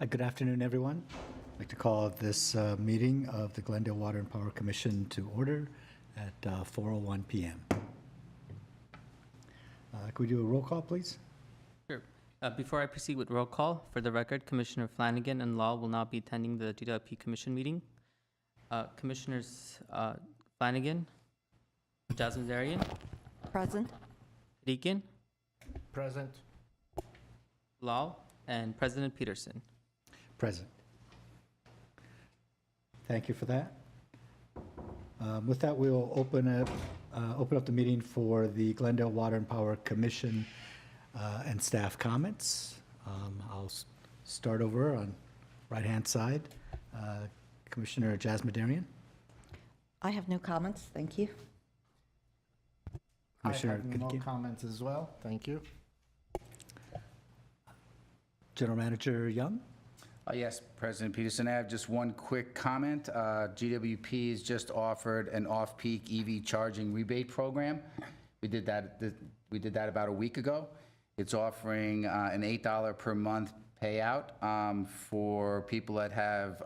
Good afternoon, everyone. I'd like to call this meeting of the Glendale Water and Power Commission to order at 4:01 p.m. Could we do a roll call, please? Sure. Before I proceed with roll call, for the record, Commissioner Flanagan and Law will not be attending the GWP Commission meeting. Commissioners Flanagan, Jasmine Present. Deacon, Present. Law, and President Peterson. Present. Thank you for that. With that, we'll open up the meeting for the Glendale Water and Power Commission and staff comments. I'll start over on right-hand side. Commissioner Jasmine. I have no comments, thank you. Commissioner I have no Goodkin. comments as well. Thank you. General Manager Young. Yes, President Peterson, I have just one quick comment. GWP has just offered an off-peak EV charging rebate program. We did that about a week ago. It's offering an $8 per month payout for people that have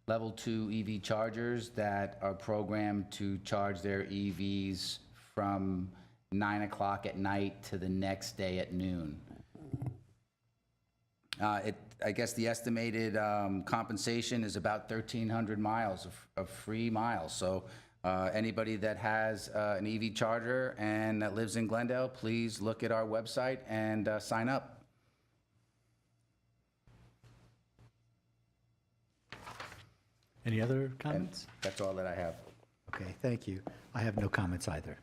level 2 EV chargers that are programmed to charge their EVs from 9 o'clock at night to the next day at noon. I guess the estimated compensation is about 1,300 miles of free miles. So anybody that has an EV charger and that lives in Glendale, please look at our website and sign up. Any other comments? And that's all that I have. Okay, thank you. I have no comments either.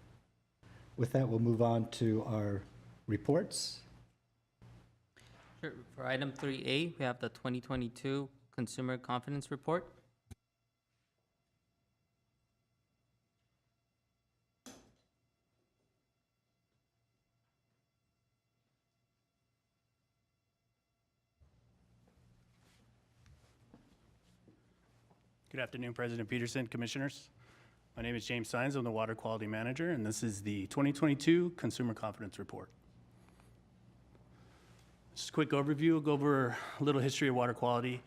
With that, we'll move on to our reports. Sure. For item 3A, we have the 2022 Consumer Confidence Report. Good afternoon, President Peterson, Commissioners. My name is James Sines. I'm the Water Quality Manager, and this is the 2022 Consumer Confidence Report. Just a quick overview. We'll go over a little history of water quality,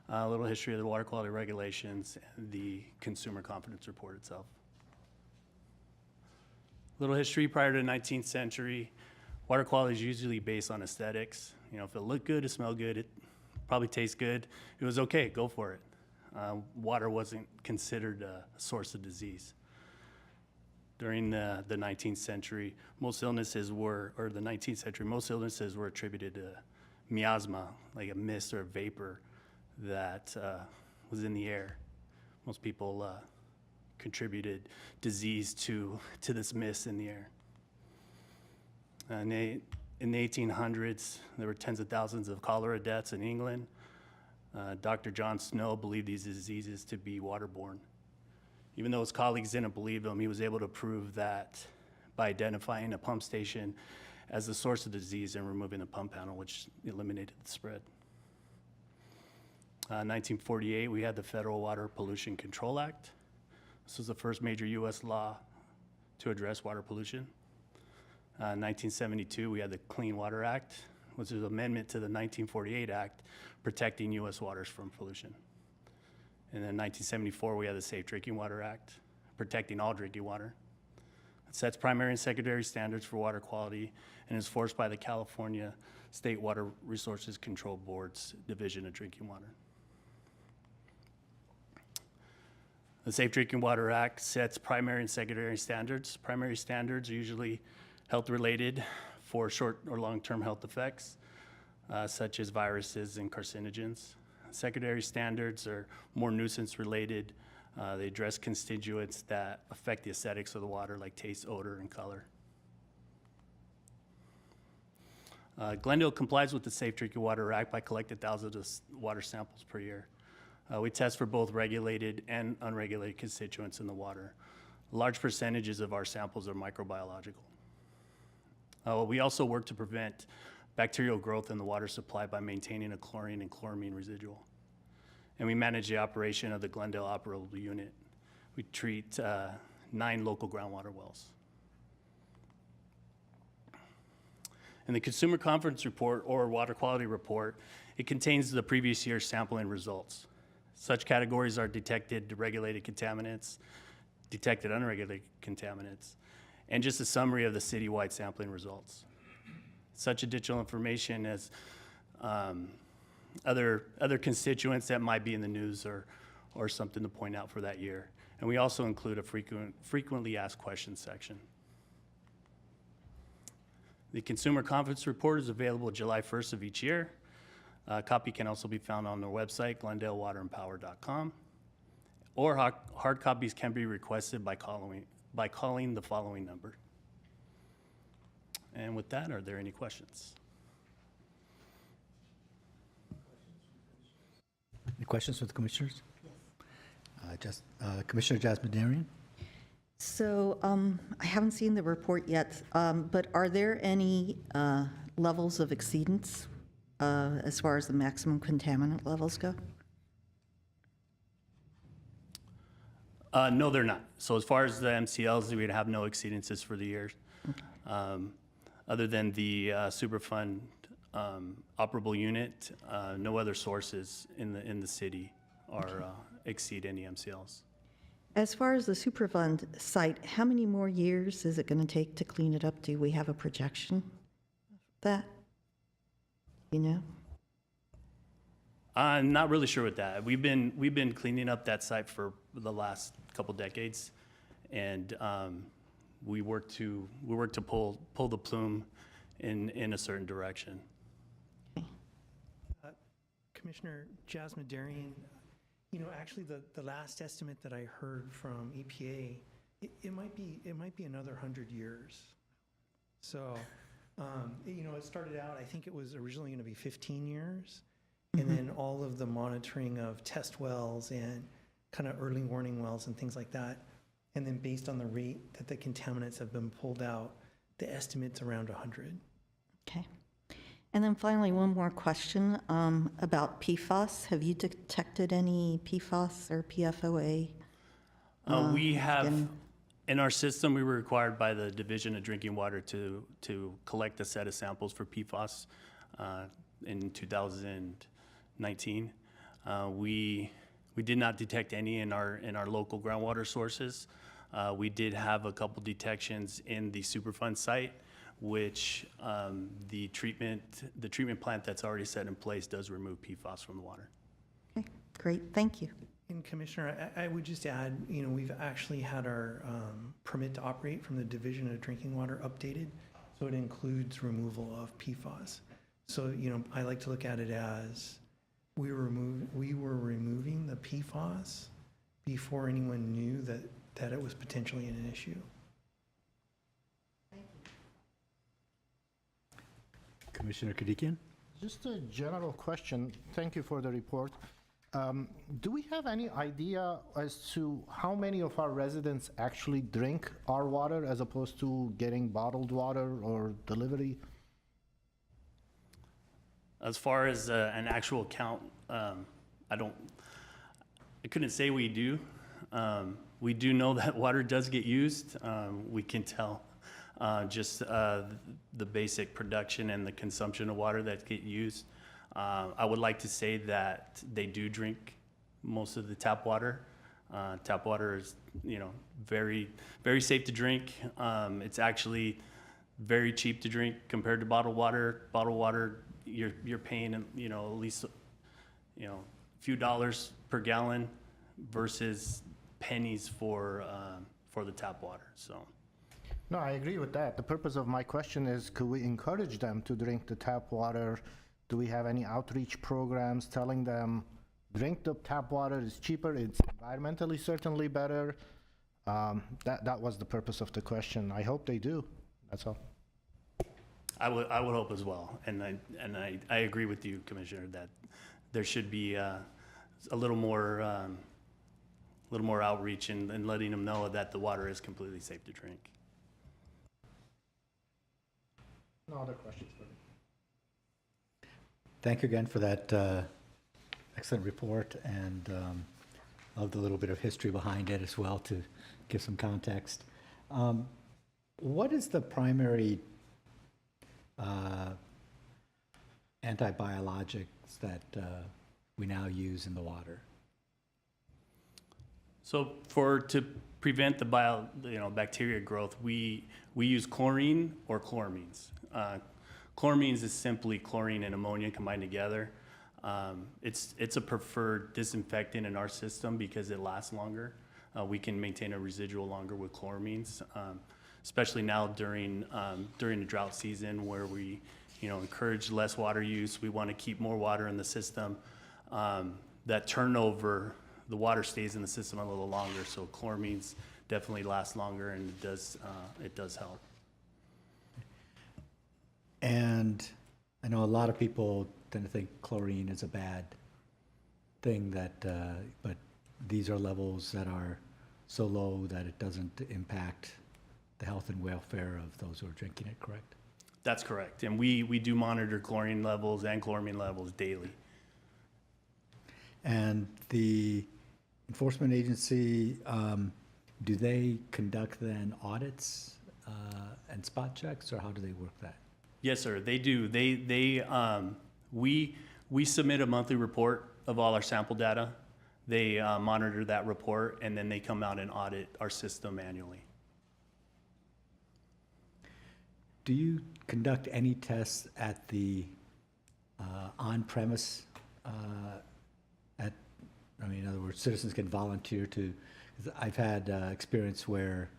a little history of the water quality regulations, and the Consumer Confidence Report itself. A little history. Prior to the 19th century, water quality is usually based on aesthetics. You know, if it looked good, it smelled good, it probably tastes good, it was okay, go for it. Water wasn't considered a source of disease. During the 19th century, most illnesses were attributed to miasma, like a mist or a vapor that was in the air. Most people contributed disease to this mist in the air. In the 1800s, there were tens of thousands of cholera deaths in England. Dr. John Snow believed these diseases to be waterborne. Even though his colleagues didn't believe him, he was able to prove that by identifying a pump station as the source of the disease and removing the pump panel, which eliminated the spread. 1948, we had the Federal Water Pollution Control Act. This was the first major U.S. law to address water pollution. 1972, we had the Clean Water Act, which is an amendment to the 1948 Act protecting U.S. waters from pollution. And then 1974, we had the Safe Drinking Water Act, protecting all drinking water. It sets primary and secondary standards for water quality and is forced by the California State Water Resources Control Board's Division of Drinking Water. The Safe Drinking Water Act sets primary and secondary standards. Primary standards are usually health-related for short or long-term health effects, such as viruses and carcinogens. Secondary standards are more nuisance-related. They address constituents that affect the aesthetics of the water, like taste, odor, and color. Glendale complies with the Safe Drinking Water Act by collecting thousands of water samples per year. We test for both regulated and unregulated constituents in the water. Large percentages of our samples are microbiological. We also work to prevent bacterial growth in the water supply by maintaining a chlorine and chloramine residual. And we manage the operation of the Glendale Operable Unit. We treat 9 local groundwater wells. And the Consumer Confidence Report, or Water Quality Report, it contains the previous year's sampling results. Such categories are detected regulated contaminants, detected unregulated contaminants, and just a summary of the citywide sampling results. Such additional information as other constituents that might be in the news or something to point out for that year. And we also include a frequently asked questions section. The Consumer Confidence Report is available July 1st of each year. A copy can also be found on their website, glendalewaterandpower.com, or hard copies can be requested by calling the following number. And with that, are there any questions? Any questions with the commissioners? Commissioner Jasmine Darian? So I haven't seen the report yet, but are there any levels of exceedance as far as the maximum contaminant levels go? No, they're not. So as far as the MCLs, we'd have no exceedances for the year. Other than the Superfund operable unit, no other sources in the city are exceed any MCLs. As far as the Superfund site, how many more years is it going to take to clean it up? Do we have a projection of that? You know? I'm not really sure with that. We've been cleaning up that site for the last couple decades, and we work to pull the plume in a certain direction. Commissioner Jasmine Darian, you know, actually the last estimate that I heard from EPA, it might be another 100 years. So, you know, it started out, I think it was originally going to be 15 years. And then all of the monitoring of test wells and kind of early warning wells and things like that. And then based on the rate that the contaminants have been pulled out, the estimate's around 100. Okay. And then finally, one more question about PFAS. Have you detected any PFAS or PFOA? We have, in our system, we were required by the Division of Drinking Water to collect a set of samples for PFAS in 2019. We did not detect any in our local groundwater sources. We did have a couple detections in the Superfund site, which the treatment plant that's already set in place does remove PFAS from the water. Okay, great, thank you. And Commissioner, I would just add, you know, we've actually had our permit to operate from the Division of Drinking Water updated, so it includes removal of PFAS. So, you know, I like to look at it as we were removing the PFAS before anyone knew that it was potentially an issue. Commissioner Kadikian? Just a general question. Thank you for the report. Do we have any idea as to how many of our residents actually drink our water as opposed to getting bottled water or delivery? As far as an actual count, I couldn't say we do. We do know that water does get used. We can tell just the basic production and the consumption of water that get used. I would like to say that they do drink most of the tap water. Tap water is, you know, very, very safe to drink. It's actually very cheap to drink compared to bottled water. Bottled water, you're paying, you know, at least, you know, a few dollars per gallon versus pennies for the tap water. So. No, I agree with that. The purpose of my question is, could we encourage them to drink the tap water? Do we have any outreach programs telling them, drink the tap water, it's cheaper, it's environmentally certainly better? That was the purpose of the question. I hope they do, that's all. I would hope as well, and I agree with you, Commissioner, that there should be a little more outreach and letting them know that the water is completely safe to drink. No other questions for me. Thank you again for that excellent report, and love the little bit of history behind it as well to give some context. What is the primary antibiologics that we now use in the water? So to prevent the bacteria growth, we use chlorine or chloramines. Chloramines is simply chlorine and ammonia combined together. It's a preferred disinfectant in our system because it lasts longer. We can maintain a residual longer with chloramines, especially now during the drought season where we encourage less water use. We want to keep more water in the system. That turnover, the water stays in the system a little longer, so chloramines definitely last longer, and it does help. And I know a lot of people tend to think chlorine is a bad thing, but these are levels that are so low that it doesn't impact the health and welfare of those who are drinking it, correct? That's correct, and we do monitor chlorine levels and chloramine levels daily. And the enforcement agency, do they conduct then audits and spot checks, or how do they work that? Yes, sir, they do. We submit a monthly report of all our sample data. They monitor that report, and then they come out and audit our system annually. Do you conduct any tests at the on-premise in other words, citizens can volunteer to, 'cause I've had experience where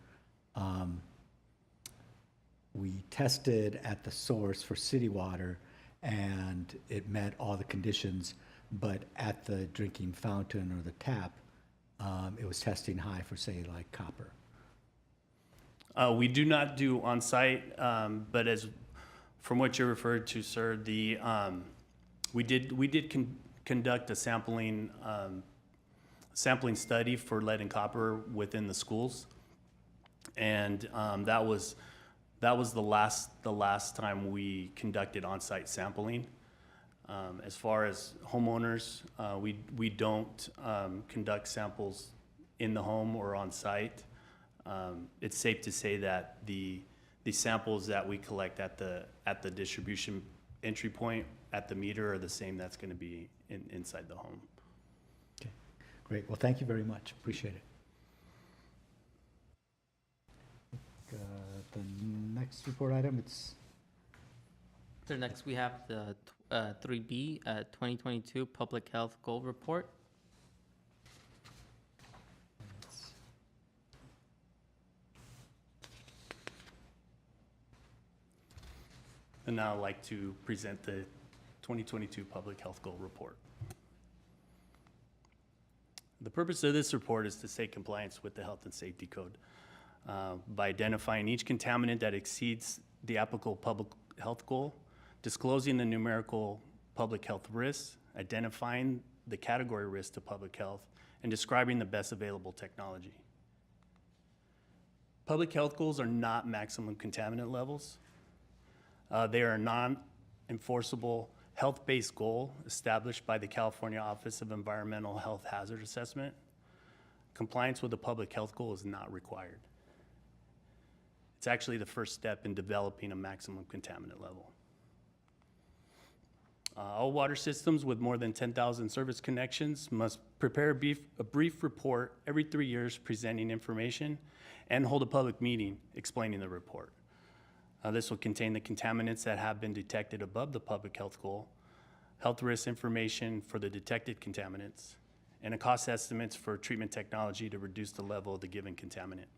we tested at the source for city water and it met all the conditions, but at the drinking fountain or the tap, it was testing high for, say, like copper. We do not do on-site, but from what you referred to, sir, we did conduct a sampling study for lead and copper within the schools, and that was the last time we conducted on-site sampling. As far as homeowners, we don't conduct samples in the home or on-site. It's safe to say that the samples that we collect at the distribution entry point at the meter are the same that's going to be inside the home. Okay, great. Well, thank you very much. Appreciate it. The next report item, So next we have the 3B, 2022 Public Health Goal Report. And now I'd like to present the 2022 Public Health Goal Report. The purpose of this report is to stay compliance with the Health and Safety Code by identifying each contaminant that exceeds the applicable public health goal, disclosing the numerical public health risks, identifying the category risks to public health, and describing the best available technology. Public health goals are not maximum contaminant levels. They are a non-enforceable health-based goal established by the California Office of Environmental Health Hazard Assessment. Compliance with the public health goal is not required. It's actually the first step in developing a maximum contaminant level. All water systems with more than 10,000 service connections must prepare a brief report every 3 years presenting information and hold a public meeting explaining the report. This will contain the contaminants that have been detected above the public health goal, health risk information for the detected contaminants, and a cost estimates for treatment technology to reduce the level of the given contaminant.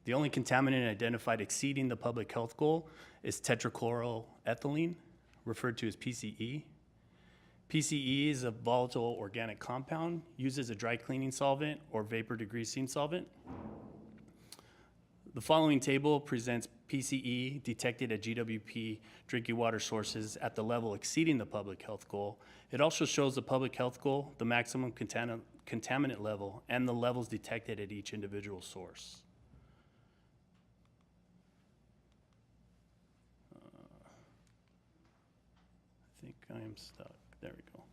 The only contaminant identified exceeding the public health goal is tetrachloroethylene, referred to as PCE. PCE is a volatile organic compound used as a dry cleaning solvent or vapor degreasing solvent. The following table presents PCE detected at GWP drinking water sources at the level exceeding the public health goal. It also shows the public health goal, the maximum contaminant level, and the levels detected at each individual source. I think I am stuck. There we go.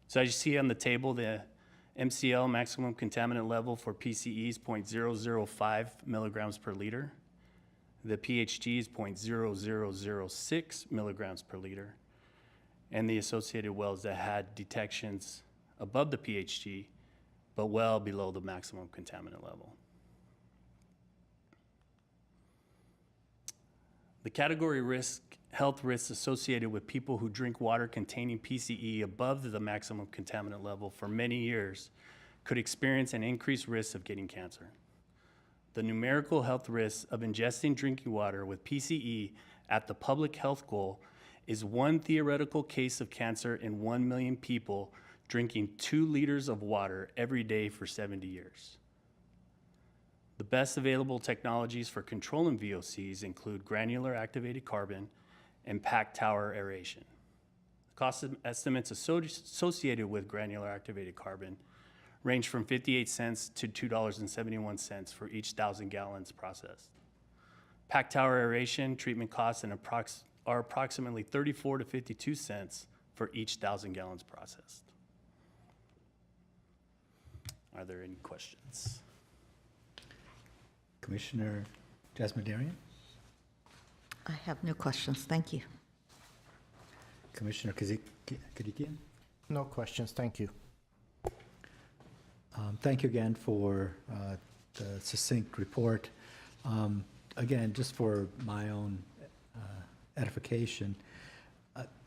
So as you see on the table, the MCL, maximum contaminant level for PCE, is 0.005 milligrams per liter. The PHG is 0.0006 milligrams per liter. And the associated wells that had detections above the PHG, but well below the maximum contaminant level. The category health risks associated with people who drink water containing PCE above the maximum contaminant level for many years could experience an increased risk of getting cancer. The numerical health risks of ingesting drinking water with PCE at the public health goal is 1 theoretical case of cancer in 1 million people drinking 2 liters of water every day for 70 years. The best available technologies for controlling VOCs include granular activated carbon and packed tower aeration. Cost estimates associated with granular activated carbon range from 58 cents to $2.71 for each 1,000 gallons processed. Packed tower aeration treatment costs are approximately 34 to 52 cents for each 1,000 gallons processed. Are there any questions? Commissioner Jasmine. I have no questions. Thank you. Commissioner Kadikian? No questions, thank you. Thank you again for the succinct report. Again, just for my own edification,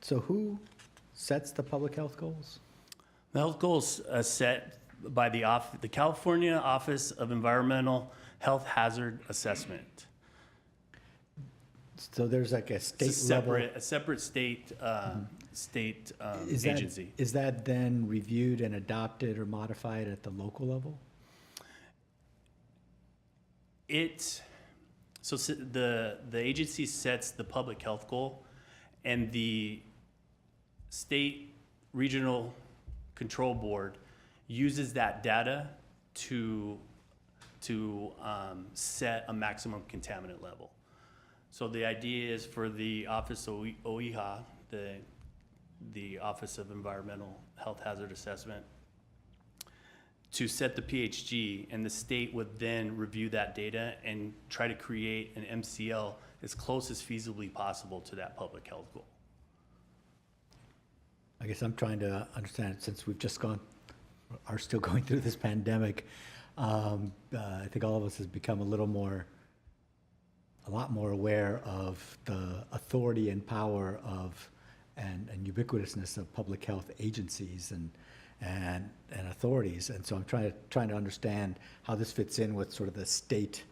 so who sets the public health goals? The health goals set by the California Office of Environmental Health Hazard Assessment. So there's like a state It's level. a separate state Is agency. Is that then reviewed and adopted or modified at the local level? The agency sets the public health goal, and the state regional control board uses that data to set a maximum contaminant level. So the idea is for the Office of OEHA, the Office of Environmental Health Hazard Assessment, to set the PHG, and the state would then review that data and try to create an MCL as close as feasibly possible to that public health goal. I guess I'm trying to understand, since we've just are still going through this pandemic, I think all of us has become a lot more aware of the authority and power of and ubiquitousness of public health agencies and authorities. And so I'm trying to understand how this fits in with sort of the state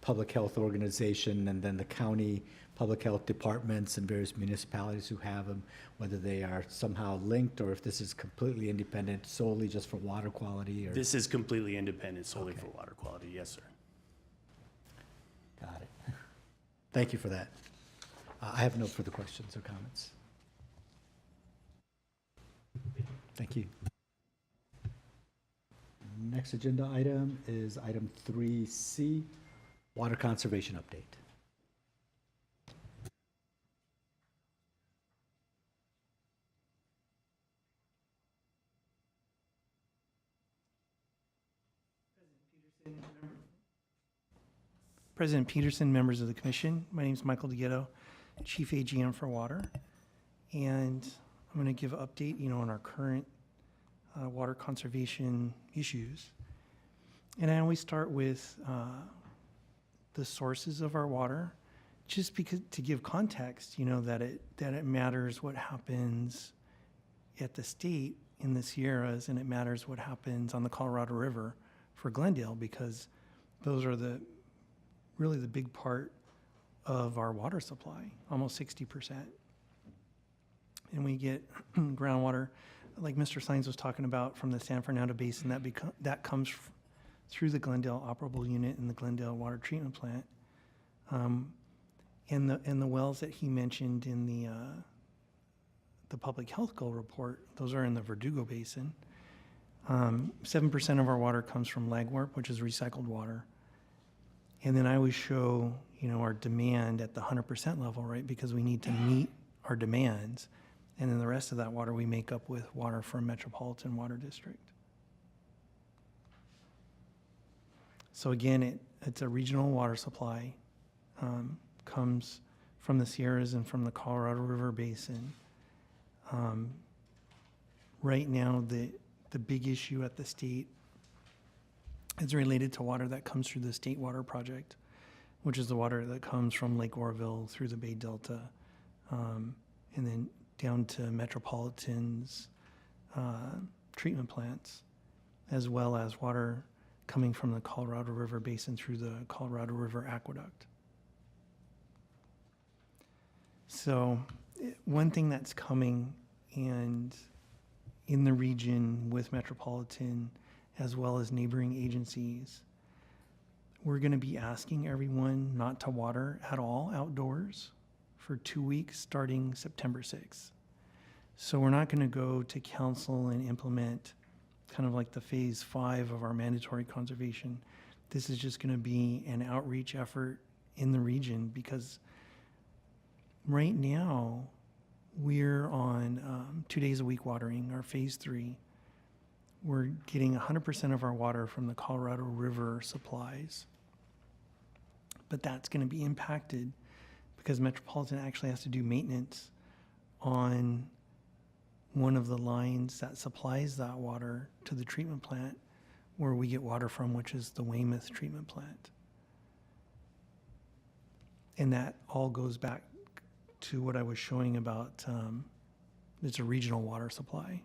public health organization and then the county public health departments and various municipalities who have them, whether they are somehow linked or if this is completely independent solely just for water quality or. This is completely independent solely Okay. for water quality, yes, sir. Got it. Thank you for that. I have no further questions or comments. Thank you. Next agenda item is item 3C, water conservation update. President Peterson, members of the commission, my name is Michael DeGhetto, Chief AGM for Water. And I'm going to give an update, on our current water conservation issues. And I always start with the sources of our water, just because to give context, that it matters what happens at the state in the Sierras, and it matters what happens on the Colorado River for Glendale, because those are really the big part of our water supply, almost 60%. And we get groundwater, like Mr. Sines was talking about, from the San Fernando Basin, that comes through the Glendale operable unit and the Glendale water treatment plant. And the wells that he mentioned in the public health goal report, those are in the Verdugo Basin. 7% of our water comes from legwork, which is recycled water. And then I always show, our demand at the 100% level, right? Because we need to meet our demands. And then the rest of that water we make up with water from Metropolitan Water District. So again, it's a regional water supply. comes from the Sierras and from the Colorado River Basin. Right now, the big issue at the state is related to water that comes through the State Water Project, which is the water that comes from Lake Oroville through the Bay Delta, and then down to Metropolitan's treatment plants, as well as water coming from the Colorado River Basin through the Colorado River Aqueduct. So one thing that's coming and in the region with Metropolitan as well as neighboring agencies, we're going to be asking everyone not to water at all outdoors for 2 weeks starting September 6th. So we're not going to go to council and implement kind of like the phase 5 of our mandatory conservation. This is just going to be an outreach effort in the region, because right now we're on 2 days a week watering, our phase 3. We're getting 100% of our water from the Colorado River supplies. But that's going to be impacted because Metropolitan actually has to do maintenance on one of the lines that supplies that water to the treatment plant where we get water from, which is the Weymouth treatment plant. And that all goes back to what I was showing about, it's a regional water supply.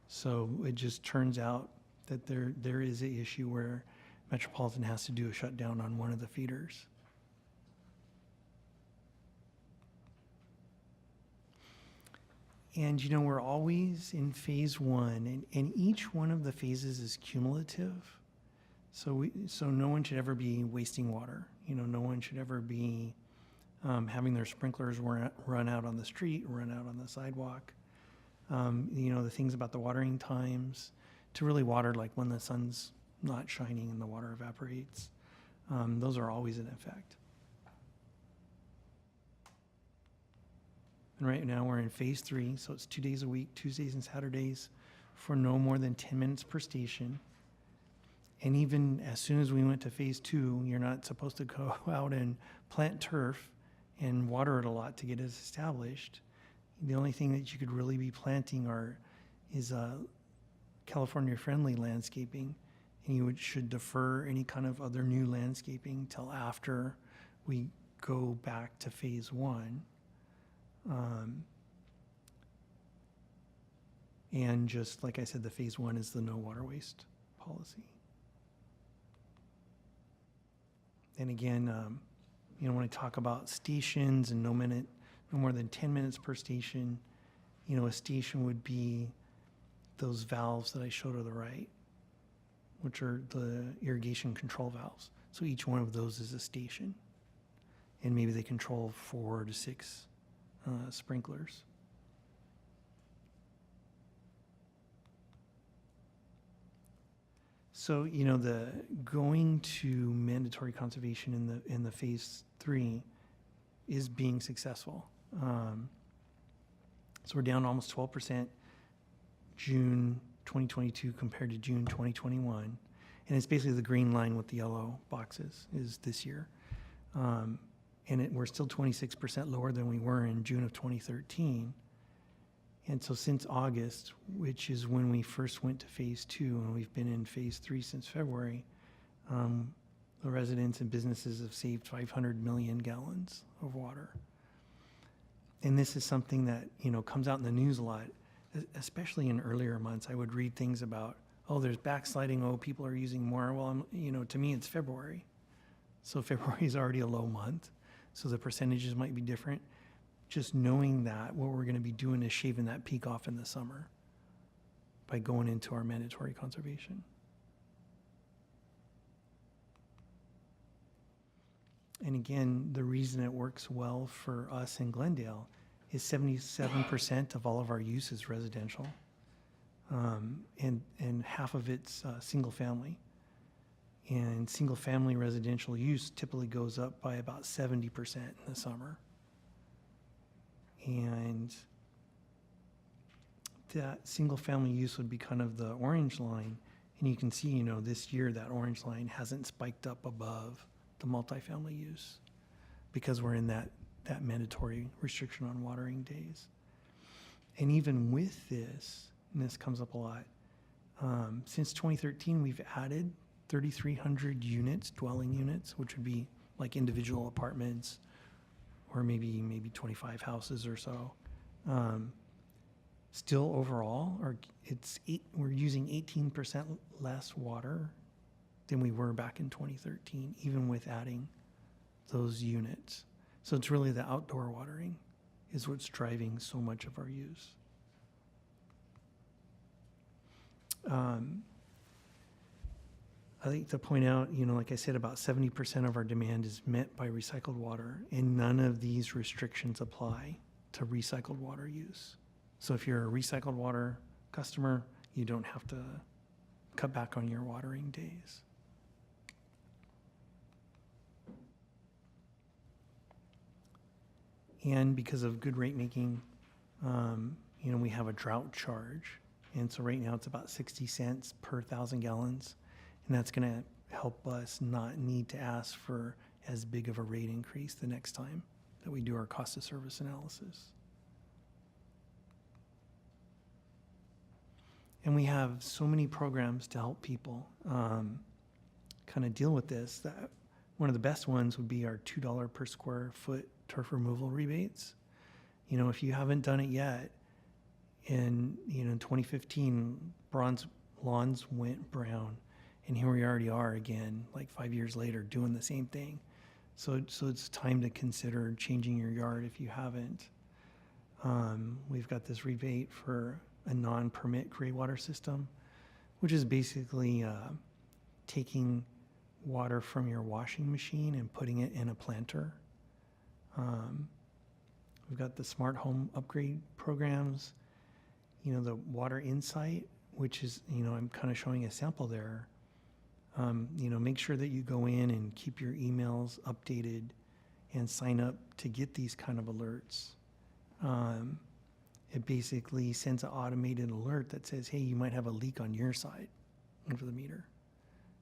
So it just turns out that there is an issue where Metropolitan has to do a shutdown on one of the feeders. And, you know, we're always in phase 1, and each one of the phases is cumulative. So no one should ever be wasting water. You know, no one should ever be having their sprinklers run out on the street, run out on the sidewalk. You know, the things about the watering times, to really water like when the sun's not shining and the water evaporates. Those are always in effect. And right now we're in phase 3, so it's 2 days a week, Tuesdays and Saturdays, for no more than 10 minutes per station. And even as soon as we went to phase 2, you're not supposed to go out and plant turf and water it a lot to get it established. The only thing that you could really be planting is California-friendly landscaping, and you should defer any kind of other new landscaping till after we go back to phase 1. And just like I said, the phase 1 is the no water waste policy. And again, you know, when I talk about stations and no more than 10 minutes per station, you know, a station would be those valves that I showed to the right, which are the irrigation control valves. So each one of those is a station. And maybe they control 4 to 6 sprinklers. So, you know, the going to mandatory conservation in the phase 3 is being successful. So we're down almost 12% June 2022 compared to June 2021. And it's basically the green line with the yellow boxes is this year. And we're still 26% lower than we were in June of 2013. And so since August, which is when we first went to phase 2, and we've been in phase 3 since February, the residents and businesses have saved 500 million gallons of water. And this is something that, you know, comes out in the news a lot, especially in earlier months. I would read things about, oh, there's backsliding, oh, people are using more. Well, you know, to me, it's February. So February is already a low month. So the percentages might be different. Just knowing that, what we're going to be doing is shaving that peak off in the summer by going into our mandatory conservation. And again, the reason it works well for us in Glendale is 77% of all of our use is residential, and half of it's single family. And single family residential use typically goes up by about 70% in the summer. And that single family use would be kind of the orange line. And you can see, you know, this year that orange line hasn't spiked up above the multifamily use. because we're in that mandatory restriction on watering days. And even with this, and this comes up a lot, since 2013, we've added 3,300 units, dwelling units, which would be like individual apartments or maybe 25 houses or so. Still overall, we're using 18% less water than we were back in 2013, even with adding those units. So it's really the outdoor watering is what's driving so much of our use. I think to point out, like I said, about 70% of our demand is met by recycled water, and none of these restrictions apply to recycled water use. So if you're a recycled water customer, you don't have to cut back on your watering days. And because of good rate making, we have a drought charge. And so right now it's about 60 cents per 1,000 gallons. And that's going to help us not need to ask for as big of a rate increase the next time that we do our cost of service analysis. And we have so many programs to help people kind of deal with this. That one of the best ones would be our $2 per square foot turf removal rebates. If you haven't done it yet, in 2015, bronze lawns went brown, and here we already are again, like 5 years later, doing the same thing. So it's time to consider changing your yard if you haven't. We've got this rebate for a non-permit gray water system, which is basically taking water from your washing machine and putting it in a planter. We've got the smart home upgrade programs, the Water Insight, which is, I'm kind of showing a sample there. Make sure that you go in and keep your emails updated and sign up to get these kind of alerts. It basically sends an automated alert that says, hey, you might have a leak on your side of the meter.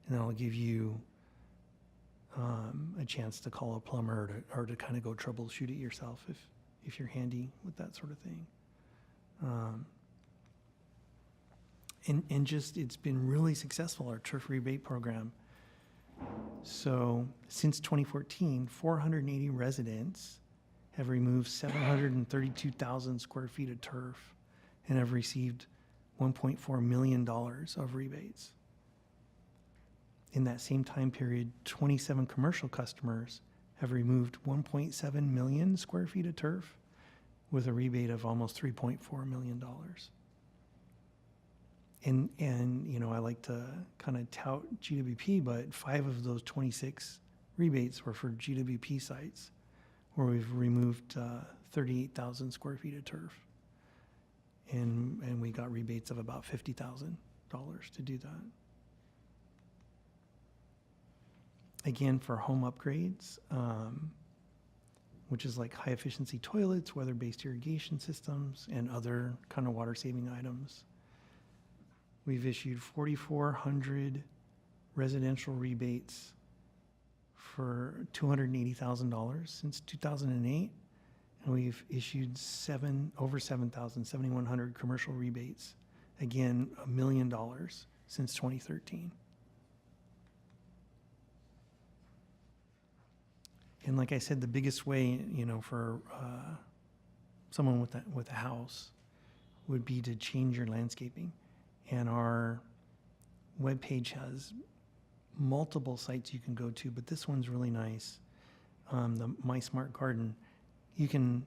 And that'll give you a chance to call a plumber or to kind of go troubleshoot it yourself if you're handy with that sort of thing. And just, it's been really successful, our turf rebate program. So since 2014, 480 residents have removed 732,000 square feet of turf and have received $1.4 million of rebates. In that same time period, 27 commercial customers have removed 1.7 million square feet of turf with a rebate of almost $3.4 million. And I like to kind of tout GWP, but 5 of those 26 rebates were for GWP sites where we've removed 38,000 square feet of turf. And we got rebates of about $50,000 to do that. Again, for home upgrades, which is like high efficiency toilets, weather-based irrigation systems, and other kind of water saving items. We've issued 4,400 residential rebates for $280,000 since 2008. And we've issued over 7,100 commercial rebates. Again, $1 million since 2013. And like I said, the biggest way, for someone with a house would be to change your landscaping. And our webpage has multiple sites you can go to, but this one's really nice. The My Smart Garden, you can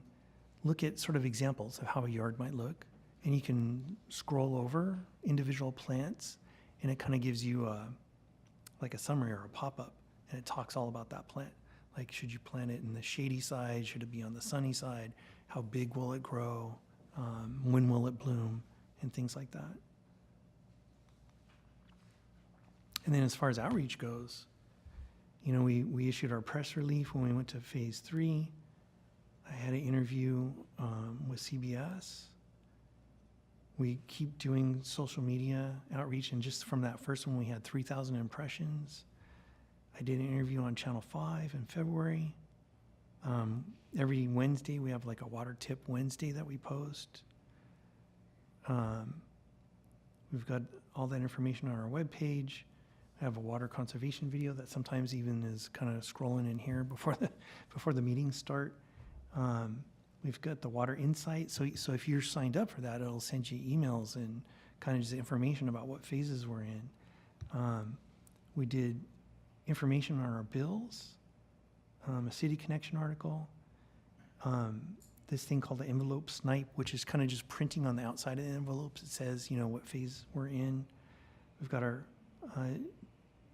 look at sort of examples of how a yard might look, and you can scroll over individual plants, and it kind of gives you like a summary or a pop-up, and it talks all about that plant. Like, should you plant it in the shady side? Should it be on the sunny side? How big will it grow? When will it bloom? And things like that. And then as far as outreach goes, we issued our press release when we went to phase 3. I had an interview with CBS. We keep doing social media outreach, and just from that first one, we had 3,000 impressions. I did an interview on Channel 5 in February. Every Wednesday, we have like a water tip Wednesday that we post. We've got all that information on our webpage. I have a water conservation video that sometimes even is kind of scrolling in here before the meetings start. We've got the water insight. So if you're signed up for that, it'll send you emails and kind of just information about what phases we're in. We did information on our bills, a city connection article, this thing called the envelope snipe, which is kind of just printing on the outside of the envelopes. It says, what phase we're in. We've got our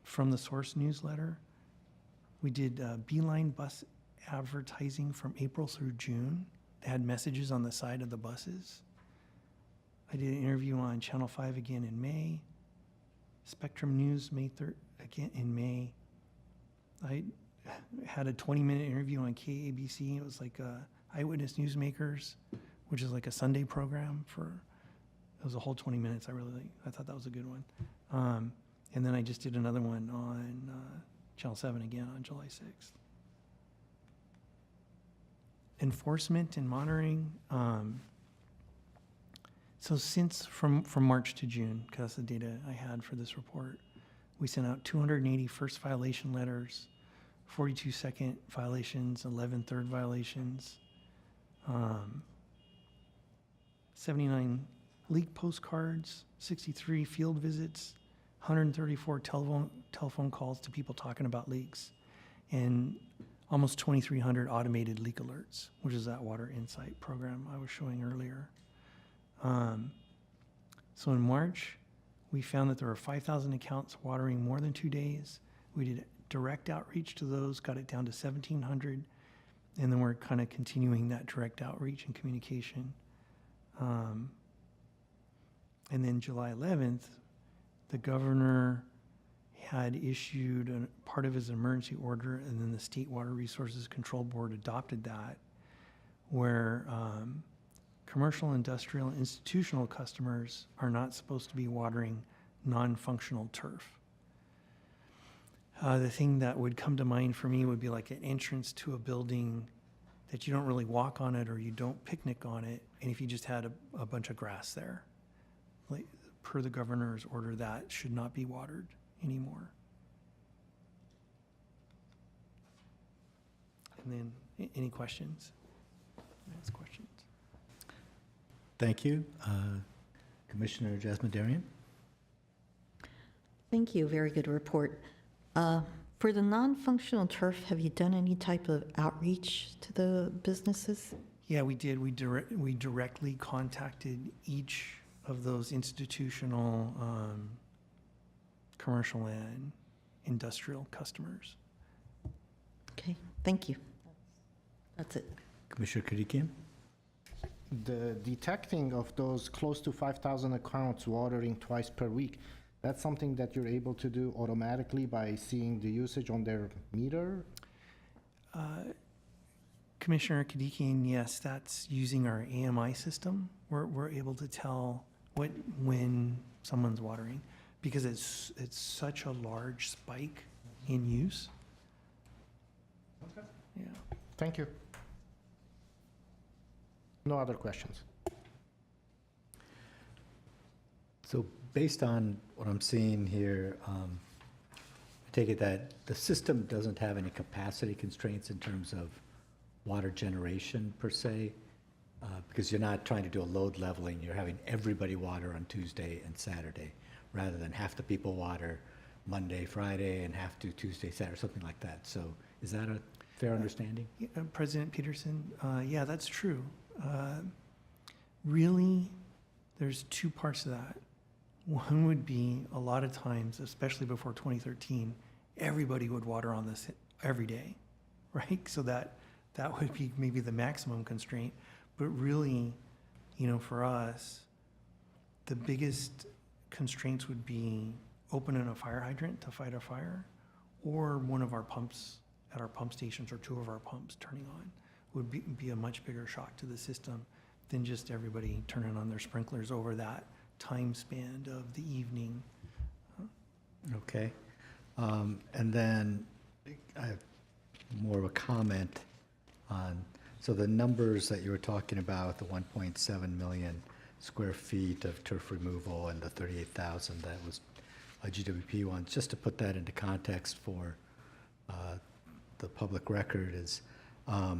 From the Source newsletter. We did Beeline bus advertising from April through June. They had messages on the side of the buses. I did an interview on Channel 5 again in May. Spectrum News May 3rd again in May. I had a 20-minute interview on KABC. It was like Eyewitness Newsmakers, which is like a Sunday program it was a whole 20 minutes. I thought that was a good one. And then I just did another one on Channel 7 again on July 6th. Enforcement and monitoring. So since from March to June, because that's the data I had for this report, we sent out 280 first violation letters, 42 second violations, 11 third violations, 79 leak postcards, 63 field visits, 134 telephone calls to people talking about leaks, and almost 2,300 automated leak alerts, which is that Water Insight program I was showing earlier. So in March, we found that there were 5,000 accounts watering more than 2 days. We did direct outreach to those, got it down to 1,700, and then we're kind of continuing that direct outreach and communication. And then July 11th, the governor had issued part of his emergency order, and then the State Water Resources Control Board adopted that, where commercial, industrial, and institutional customers are not supposed to be watering non-functional turf. The thing that would come to mind for me would be like an entrance to a building that you don't really walk on it or you don't picnic on it, and if you just had a bunch of grass there. Like, per the governor's order, that should not be watered anymore. And then, any questions? Ask questions. Thank you. Commissioner Jasmine Darian? Thank you, very good report. For the non-functional turf, have you done any type of outreach to the businesses? Yeah, we did. We directly contacted each of those institutional, commercial and industrial customers. Okay, thank you. That's it. Commissioner Karikian? The detecting of those close to 5,000 accounts watering twice per week, that's something that you're able to do automatically by seeing the usage on their meter? Commissioner Kadikian, yes, that's using our AMI system. We're able to tell when someone's watering, because it's such a large spike in use. Okay. Yeah. Thank you. No other questions. So based on what I'm seeing here, I take it that the system doesn't have any capacity constraints in terms of water generation per se, because you're not trying to do a load leveling. You're having everybody water on Tuesday and Saturday, rather than half the people water Monday, Friday, and half do Tuesday, Saturday, something like that. So is that a fair understanding? Yeah, President Peterson, yeah, that's true. Really, there's two parts to that. One would be a lot of times, especially before 2013, everybody would water on this every day, right? So that would be maybe the maximum constraint. But really, for us, the biggest constraints would be opening a fire hydrant to fight a fire, or one of our pumps at our pump stations, or two of our pumps turning on would be a much bigger shock to the system than just everybody turning on their sprinklers over that time span of the evening. Okay. And then I have more of a comment. So the numbers that you were talking about, the 1.7 million square feet of turf removal and the 38,000 that was a GWP one, just to put that into context for the public record is, so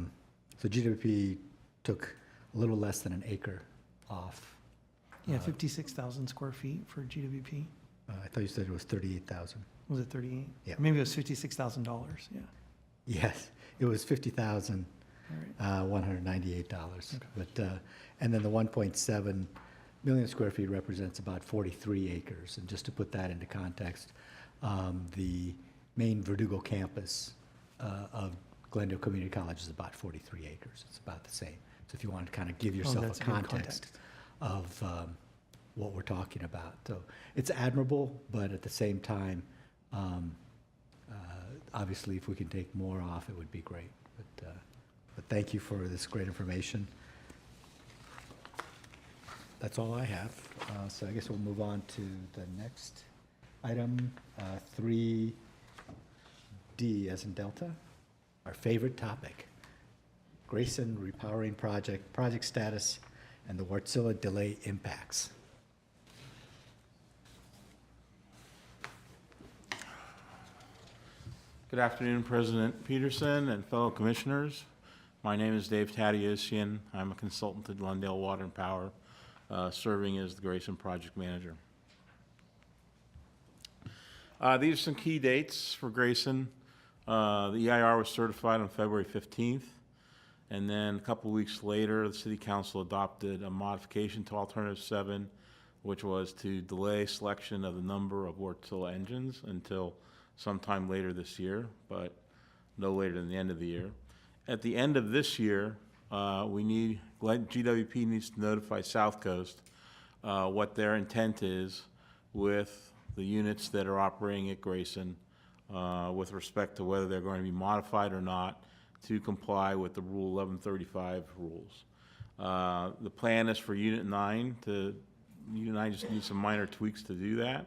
GWP took a little less than an acre off. Yeah, 56,000 square feet for GWP. I thought you said it was 38,000. Was it 38? Yeah. Maybe it was $56,000, yeah. Yes, it was $50,198. All right. But, and then the 1.7 million square feet represents about 43 acres. And just to put that into context, the main Verdugo campus of Glendale Community College is about 43 acres. It's about the same. So if you want to kind of give yourself that's a a good context of what we're talking about. So it's admirable, but at the same time, obviously, if we can take more off, it would be great. But thank you for this great information. That's all I have. So I guess we'll move on to the next item, 3D as in Delta, our favorite topic. Grayson Repowering Project, project status, and the Wartsila delay impacts. Good afternoon, President Peterson and fellow commissioners. My name is Dave Tadiosian. I'm a consultant at Glendale Water and Power, serving as the Grayson Project Manager. These are some key dates for Grayson. The EIR was certified on February 15th, and then a couple weeks later, the City Council adopted a modification to Alternative 7, which was to delay selection of the number of Wartsila engines until sometime later this year, but no later than the end of the year. At the end of this year, GWP needs to notify South Coast what their intent is with the units that are operating at Grayson with respect to whether they're going to be modified or not to comply with the Rule 1135 rules. The plan is for Unit 9 Unit 9 just needs some minor tweaks to do that.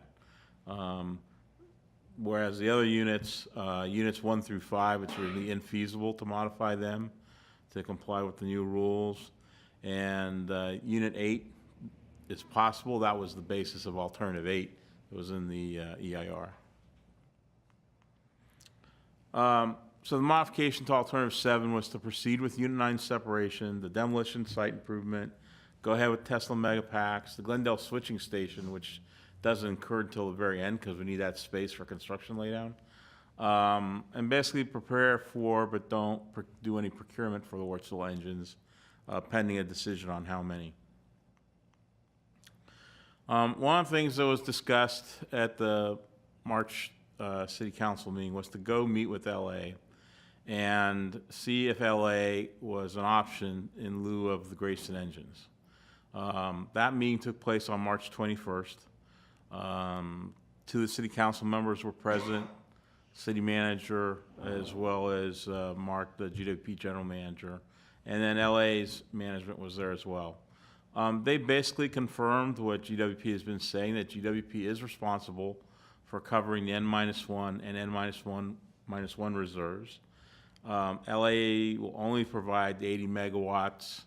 Whereas the other units, units 1 through 5, it's really infeasible to modify them to comply with the new rules. And Unit 8 is possible. That was the basis of Alternative 8. It was in the EIR. So the modification to Alternative 7 was to proceed with Unit 9 separation, the demolition site improvement, go ahead with Tesla Megapacks, the Glendale switching station, which doesn't occur until the very end because we need that space for construction laydown. And basically prepare for, but don't do any procurement for the Wartsila engines, pending a decision on how many. One of the things that was discussed at the March City Council meeting was to go meet with LA and see if LA was an option in lieu of the Grayson engines. That meeting took place on March 21st. Two of the city council members were present, city manager, as well as Mark, the GWP general manager, and then LA's management was there as well. They basically confirmed what GWP has been saying, that GWP is responsible for covering the N-1 and N-1 reserves. LA will only provide the 80 megawatts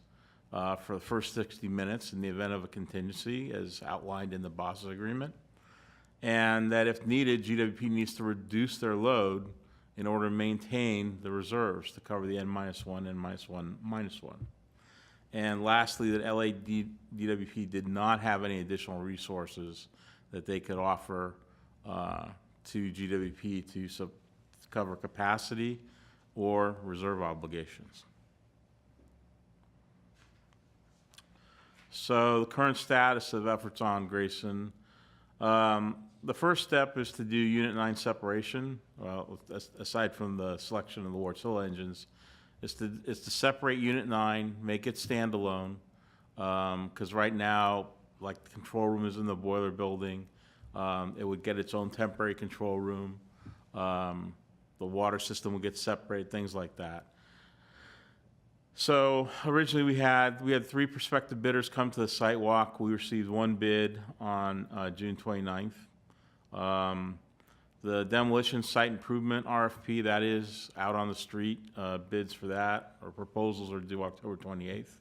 for the first 60 minutes in the event of a contingency, as outlined in the BOSS agreement, and that if needed, GWP needs to reduce their load in order to maintain the reserves to cover the N-1, N-1. And lastly, that DWP did not have any additional resources that they could offer to GWP to cover capacity or reserve obligations. So the current status of efforts on Grayson, the first step is to do Unit 9 separation. Well, aside from the selection of the Wartsila engines, is to separate Unit 9, make it standalone, because right now, like the control room is in the boiler building, it would get its own temporary control room. The water system would get separated, things like that. So originally we had 3 prospective bidders come to the site walk. We received 1 bid on June 29th. The demolition site improvement RFP, that is out on the street. Bids for that, or proposals are due October 28th.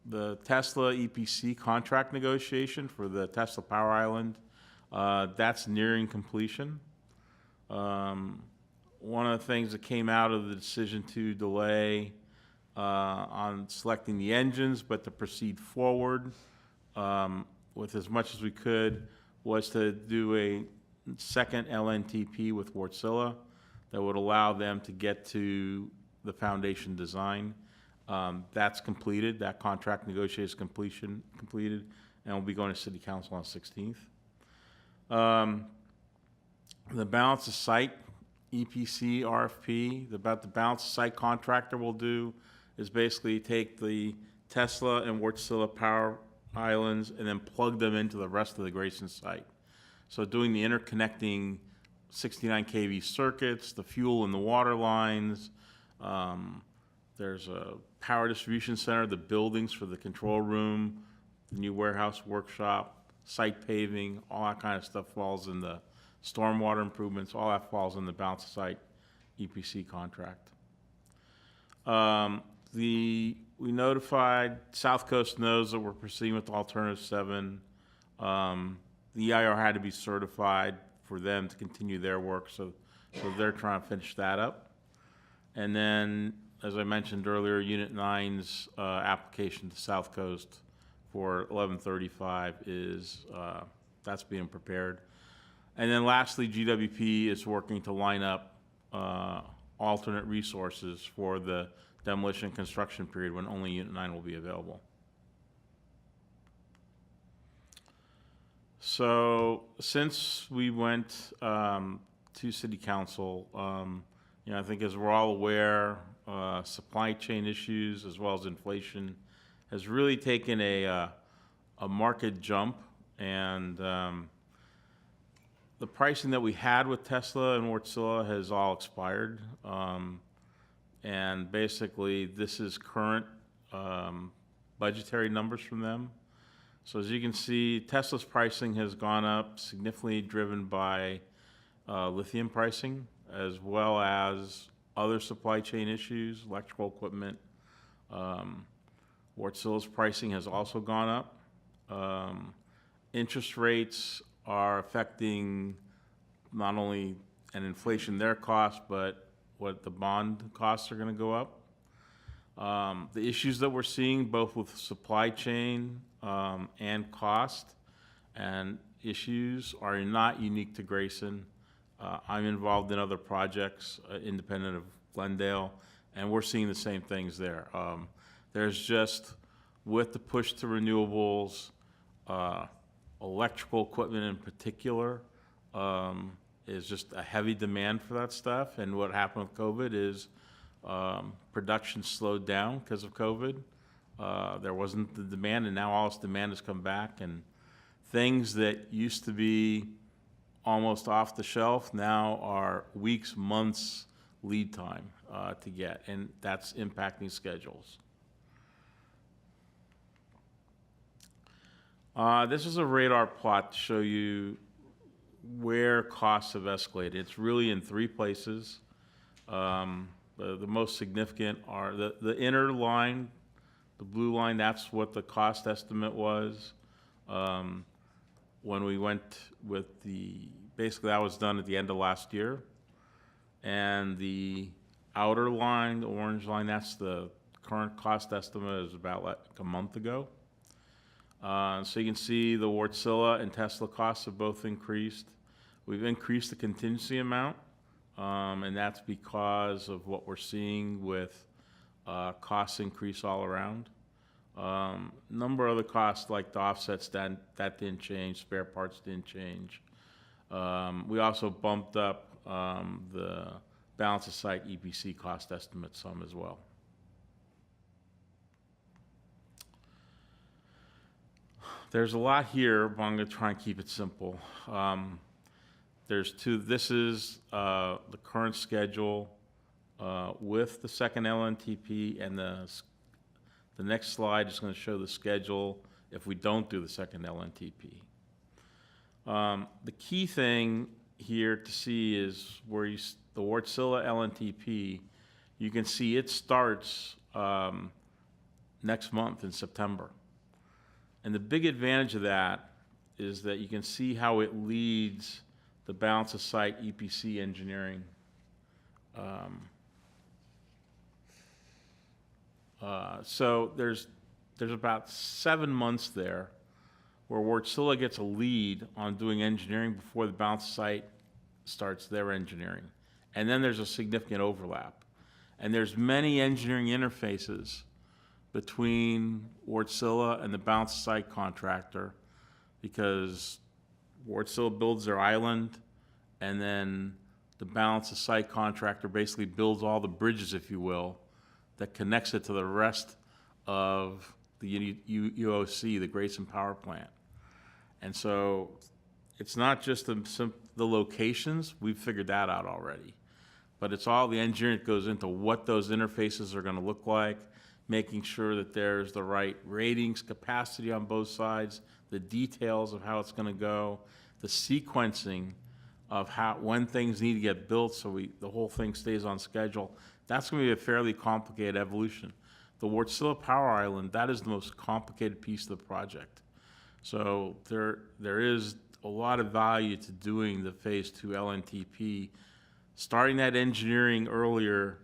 The Tesla EPC contract negotiation for the Tesla Power Island, that's nearing completion. One of the things that came out of the decision to delay on selecting the engines, but to proceed forward with as much as we could, was to do a second LNTP with Wärtsilä that would allow them to get to the foundation design. That's completed. That contract negotiation completed, and will be going to City Council on 16th. The balance of site EPC RFP, about the balance of site contractor will do is basically take the Tesla and Wärtsilä power islands and then plug them into the rest of the Grayson site. So doing the interconnecting 69 kV circuits, the fuel and the water lines, there's a power distribution center, the buildings for the control room, the new warehouse workshop, site paving, all that kind of stuff falls in the stormwater improvements, all that falls in the balance of site EPC contract. We notified, South Coast knows that we're proceeding with Alternative 7. The EIR had to be certified for them to continue their work, so they're trying to finish that up. And then, as I mentioned earlier, Unit 9's application to South Coast for 1135 is, that's being prepared. And then lastly, GWP is working to line up alternate resources for the demolition and construction period when only Unit 9 will be available. So since we went to City Council, I think as we're all aware, supply chain issues as well as inflation has really taken a market jump, and the pricing that we had with Tesla and Wärtsilä has all expired. And basically, this is current budgetary numbers from them. So as you can see, Tesla's pricing has gone up, significantly driven by lithium pricing, as well as other supply chain issues, electrical equipment. Wärtsilä's pricing has also gone up. Interest rates are affecting not only an inflation their cost, but what the bond costs are going to go up. The issues that we're seeing, both with supply chain and cost and issues, are not unique to Grayson. I'm involved in other projects independent of Glendale, and we're seeing the same things there. There's just, with the push to renewables, electrical equipment in particular, is just a heavy demand for that stuff. And what happened with COVID is production slowed down because of COVID. There wasn't the demand, and now all this demand has come back, and things that used to be almost off the shelf now are weeks, months lead time to get, and that's impacting schedules. This is a radar plot to show you where costs have escalated. It's really in three places. The most significant are the inner line, the blue line. That's what the cost estimate was when we went with basically that was done at the end of last year. And the outer line, the orange line, that's the current cost estimate, is about like a month ago. So you can see the Wärtsilä and Tesla costs have both increased. We've increased the contingency amount, and that's because of what we're seeing with costs increase all around. Number of other costs, like the offsets, that didn't change. Spare parts didn't change. We also bumped up the balance of site EPC cost estimate some as well. There's a lot here, but I'm going to try and keep it simple. There's two. This is the current schedule with the second LNTP, and the next slide is going to show the schedule if we don't do the second LNTP. The key thing here to see is where the Wartsilla LNTP, you can see it starts next month in September. And the big advantage of that is that you can see how it leads the balance of site EPC engineering. So there's about 7 months there where Wartsilla gets a lead on doing engineering before the balance of site starts their engineering. And then there's a significant overlap. And there's many engineering interfaces between Wartsilla and the balance of site contractor, because Wartsilla builds their island, and then the balance of site contractor basically builds all the bridges, if you will, that connects it to the rest of the UOC, the Grayson Power Plant. And so it's not just the locations, we've figured that out already, but it's all the engineering that goes into what those interfaces are gonna look like, making sure that there's the right ratings, capacity on both sides, the details of how it's gonna go, the sequencing of when things need to get built so the whole thing stays on schedule. That's gonna be a fairly complicated evolution. The Wartsilla Power Island, that is the most complicated piece of the project. So there is a lot of value to doing the Phase 2 LNTP. Starting that engineering earlier,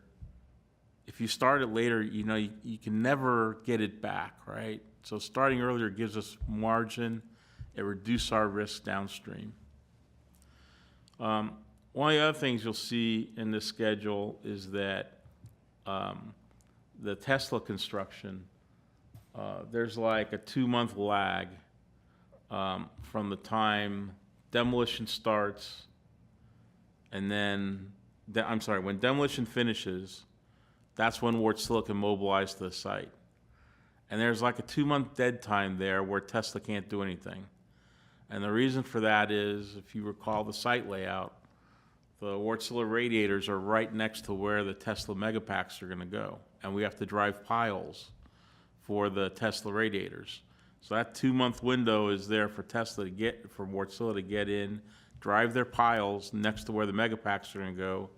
if you start it later, you can never get it back, right? So starting earlier gives us margin, it reduces our risk downstream. One of the other things you'll see in this schedule is that the Tesla construction, there's like a 2-month lag from the time demolition starts, and then, when demolition finishes, that's when Wartsilla can mobilize to the site. And there's like a 2-month dead time there where Tesla can't do anything. And the reason for that is, if you recall the site layout, the Wartsilla radiators are right next to where the Tesla megapacks are gonna go. And we have to drive piles for the Tesla radiators. So that 2-month window is there for Wartsilla to get in, drive their piles next to where the megapacks are gonna go,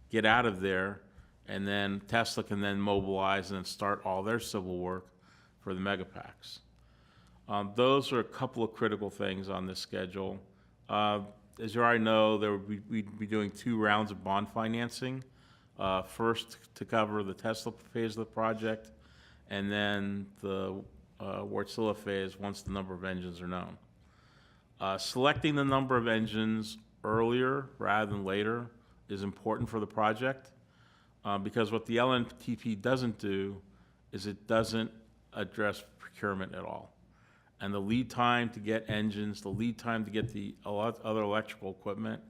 get out of there, and then Tesla can then mobilize and then start all their civil work for the megapacks. Those are a couple of critical things on this schedule. As you already know, we'd be doing 2 rounds of bond financing. First to cover the Tesla phase of the project, and then the Wartsilla phase once the number of engines are known. Selecting the number of engines earlier rather than later is important for the project, because what the LNTP doesn't do is it doesn't address procurement at all. And the lead time to get engines, the lead time to get the other electrical equipment,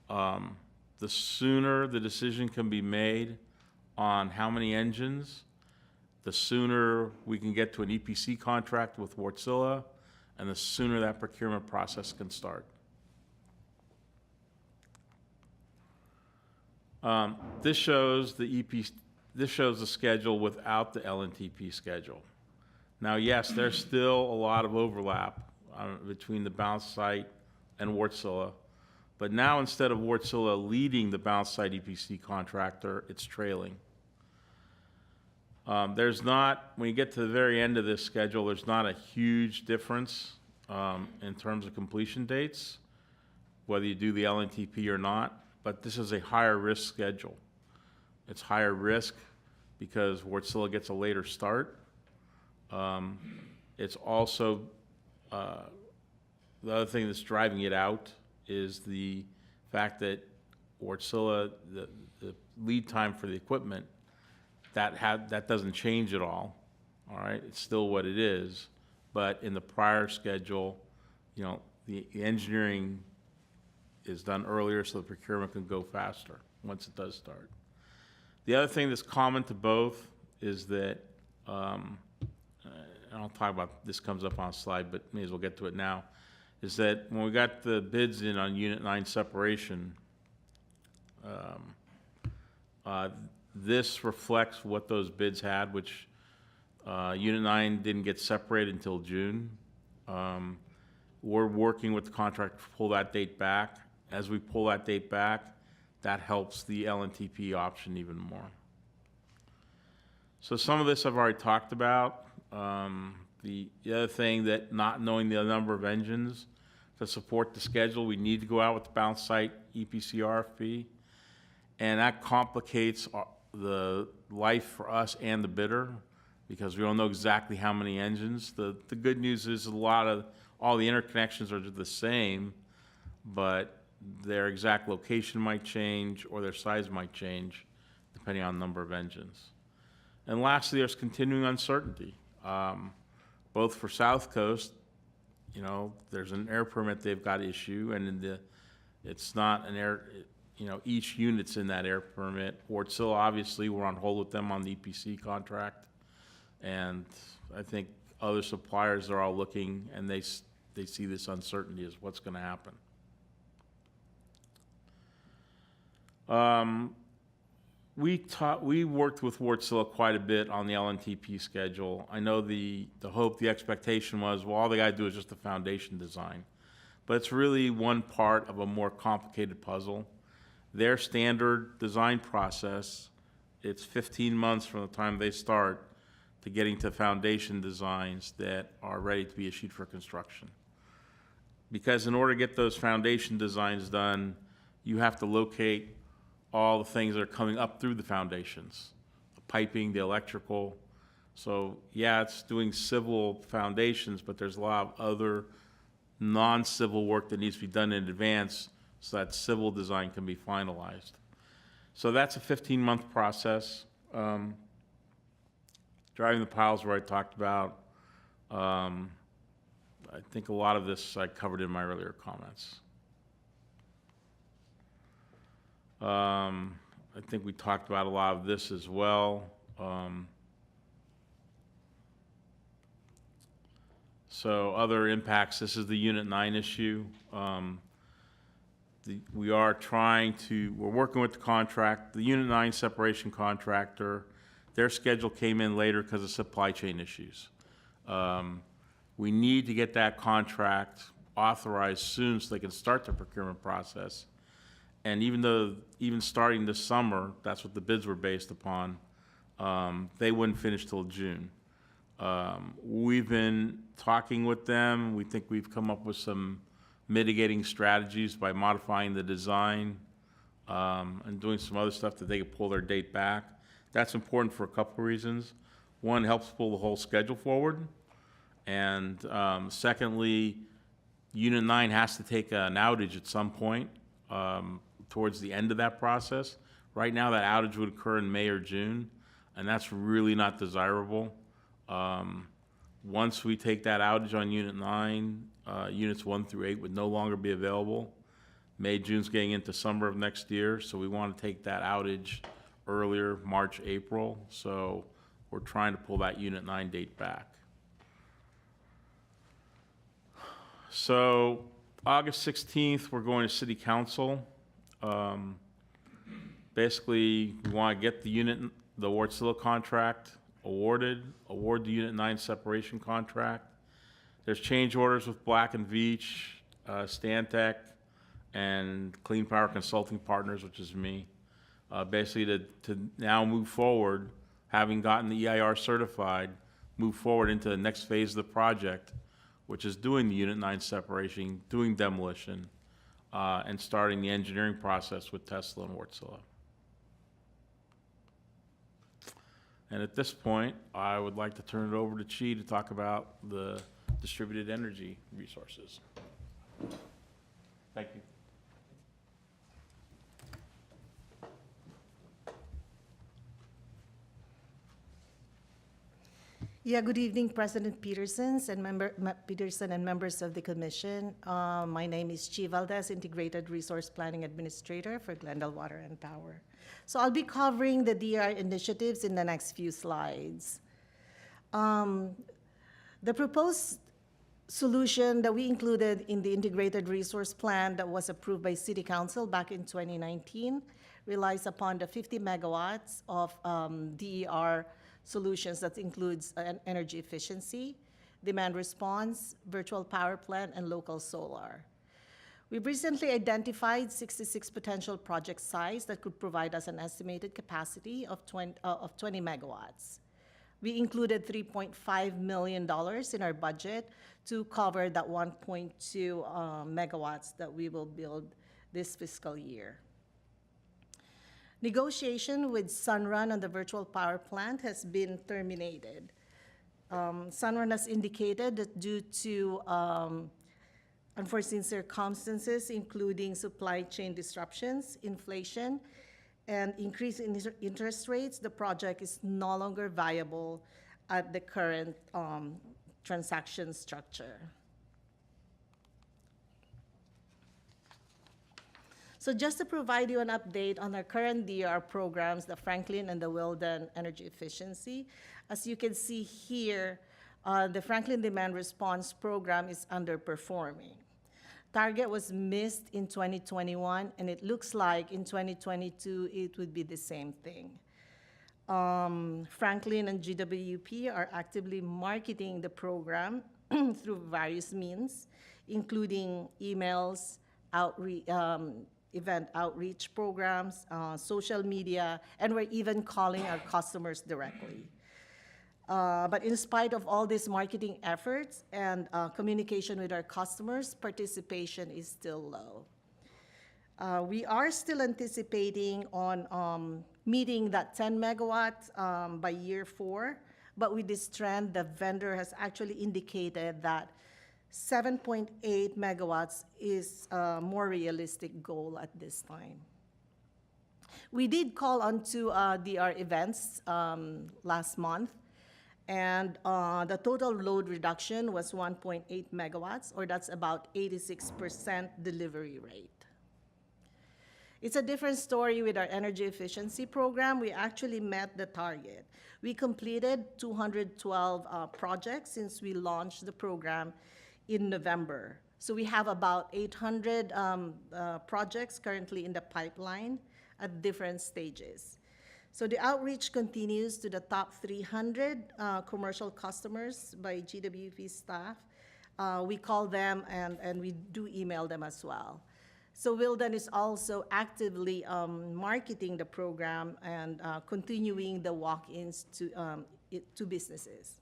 the sooner the decision can be made on how many engines, the sooner we can get to an EPC contract with Wartsilla, and the sooner that procurement process can start. This shows the schedule without the LNTP schedule. Now, yes, there's still a lot of overlap between the bounce site and Wartsilla, but now instead of Wartsilla leading the bounce site EPC contractor, it's trailing. When you get to the very end of this schedule, there's not a huge difference in terms of completion dates, whether you do the LNTP or not, but this is a higher risk schedule. It's higher risk because Wartsilla gets a later start. It's also, the other thing that's driving it out is the fact that Wartsilla, the lead time for the equipment, that doesn't change at all right? It's still what it is, but in the prior schedule, the engineering is done earlier so the procurement can go faster once it does start. The other thing that's common to both is that, and I'll talk about, this comes up on a slide, but may as well get to it now, is that when we got the bids in on Unit 9 separation, this reflects what those bids had, which Unit 9 didn't get separated until June. We're working with the contractor to pull that date back. As we pull that date back, that helps the LNTP option even more. So some of this I've already talked about. The other thing, that not knowing the number of engines to support the schedule, we need to go out with the bounce site EPC RFP. And that complicates the life for us and the bidder, because we don't know exactly how many engines. The good news is all the interconnections are the same, but their exact location might change or their size might change depending on the number of engines. And lastly, there's continuing uncertainty. Both for South Coast, there's an air permit they've got to issue, and it's not an air, each unit's in that air permit. Wartsila, obviously, we're on hold with them on the EPC contract. And I think other suppliers are all looking, and they see this uncertainty as what's going to happen. We worked with Wartsila quite a bit on the LNTP schedule. I know the hope, the expectation was, well, all they got to do is just the foundation design. But it's really one part of a more complicated puzzle. Their standard design process, it's 15 months from the time they start to getting to foundation designs that are ready to be issued for construction. Because in order to get those foundation designs done, you have to locate all the things that are coming up through the foundations, the piping, the electrical. So yeah, it's doing civil foundations, but there's a lot of other non-civil work that needs to be done in advance so that civil design can be finalized. So that's a 15-month process. Driving the piles, where I talked about, I think a lot of this I covered in my earlier comments. I think we talked about a lot of this as well. So other impacts, this is the Unit 9 issue. We're working with the contract, the Unit 9 separation contractor. Their schedule came in later because of supply chain issues. We need to get that contract authorized soon so they can start the procurement process. And even starting this summer, that's what the bids were based upon, they wouldn't finish till June. We've been talking with them. We think we've come up with some mitigating strategies by modifying the design and doing some other stuff that they could pull their date back. That's important for a couple of reasons. One, helps pull the whole schedule forward. And secondly, Unit 9 has to take an outage at some point towards the end of that process. Right now, that outage would occur in May or June, and that's really not desirable. Once we take that outage on Unit 9, Units 1 through 8 would no longer be available. May, June's getting into summer of next year, so we want to take that outage earlier, March, April. So we're trying to pull that Unit 9 date back. So August 16th, we're going to City Council. Basically, we want to get the Wartsila contract award the Unit 9 separation contract. There's change orders with Black & Veatch, Stantec, and Clean Power Consulting Partners, which is me. Basically to now move forward, having gotten the EIR certified, move forward into the next phase of the project, which is doing the Unit 9 separation, doing demolition, and starting the engineering process with Tesla and Wartsila. And at this point, I would like to turn it over to Chi to talk about the distributed energy resources. Thank you. Yeah, good evening, President Peterson and members of the commission. My name is Chi Valdez, Integrated Resource Planning Administrator for Glendale Water and Power. So I'll be covering the DR initiatives in the next few slides. The proposed solution that we included in the Integrated Resource Plan that was approved by City Council back in 2019 relies upon the 50 megawatts of DER solutions that includes energy efficiency. demand response, virtual power plant, and local solar. We've recently identified 66 potential project sites that could provide us an estimated capacity of 20 megawatts. We included $3.5 million in our budget to cover that 1.2 megawatts that we will build this fiscal year. Negotiation with Sunrun on the virtual power plant has been terminated. Sunrun has indicated that due to unforeseen circumstances, including supply chain disruptions, inflation, and increase in interest rates, the project is no longer viable at the current transaction structure. So just to provide you an update on our current DER programs, the Franklin and the Wilden Energy Efficiency, as you can see here, the Franklin Demand Response Program is underperforming. Target was missed in 2021, and it looks like in 2022 it would be the same thing. Franklin and GWP are actively marketing the program through various means, including emails, event outreach programs, social media, and we're even calling our customers directly. But in spite of all these marketing efforts and communication with our customers, participation is still low. We are still anticipating on meeting that 10 megawatts by year 4, but with this trend, the vendor has actually indicated that 7.8 megawatts is a more realistic goal at this time. We did call on 2 DR events last month, and the total load reduction was 1.8 megawatts, or that's about 86% delivery rate. It's a different story with our energy efficiency program. We actually met the target. We completed 212 projects since we launched the program in November. So we have about 800 projects currently in the pipeline at different stages. So the outreach continues to the top 300 commercial customers by GWP staff. We call them and we do email them as well. So Wilden is also actively marketing the program and continuing the walk-ins to businesses.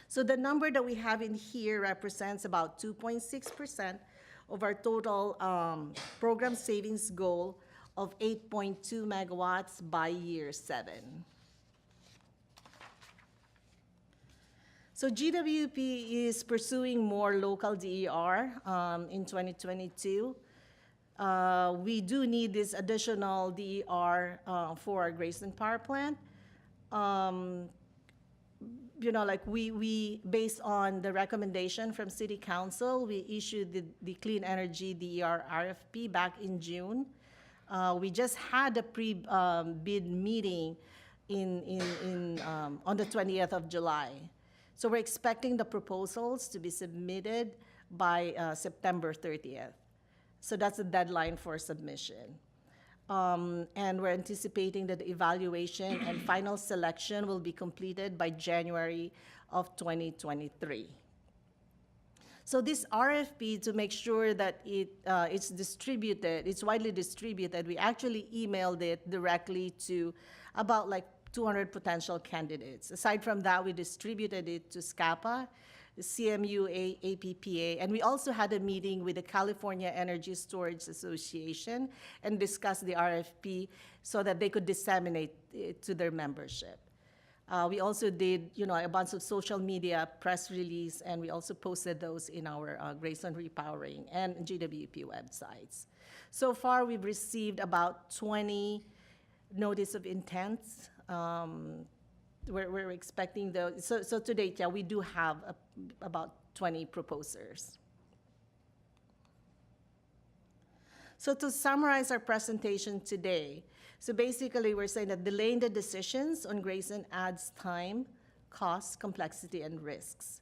So the number that we have in here represents about 2.6% of our total program savings goal of 8.2 megawatts by year 7. So GWP is pursuing more local DER in 2022. We do need this additional DER for our Grayson Power Plant. You know, like we based on the recommendation from City Council, we issued the Clean Energy DER RFP back in June. We just had a pre-bid meeting on the 20th of July. So we're expecting the proposals to be submitted by September 30th. So that's the deadline for submission. And we're anticipating that the evaluation and final selection will be completed by January of 2023. So this RFP, to make sure that it's distributed, it's widely distributed, we actually emailed it directly to about like 200 potential candidates. Aside from that, we distributed it to SCAPA, the CMU, APPA, and we also had a meeting with the California Energy Storage Association and discussed the RFP so that they could disseminate it to their membership. We also did, a bunch of social media press release, and we also posted those in our Grayson Repowering and GWP websites. So far, we've received about 20 notice of intents. We're expecting those. So to date, we do have about 20 proposers. So to summarize our presentation today, so basically we're saying that delaying the decisions on Grayson adds time, cost, complexity, and risks.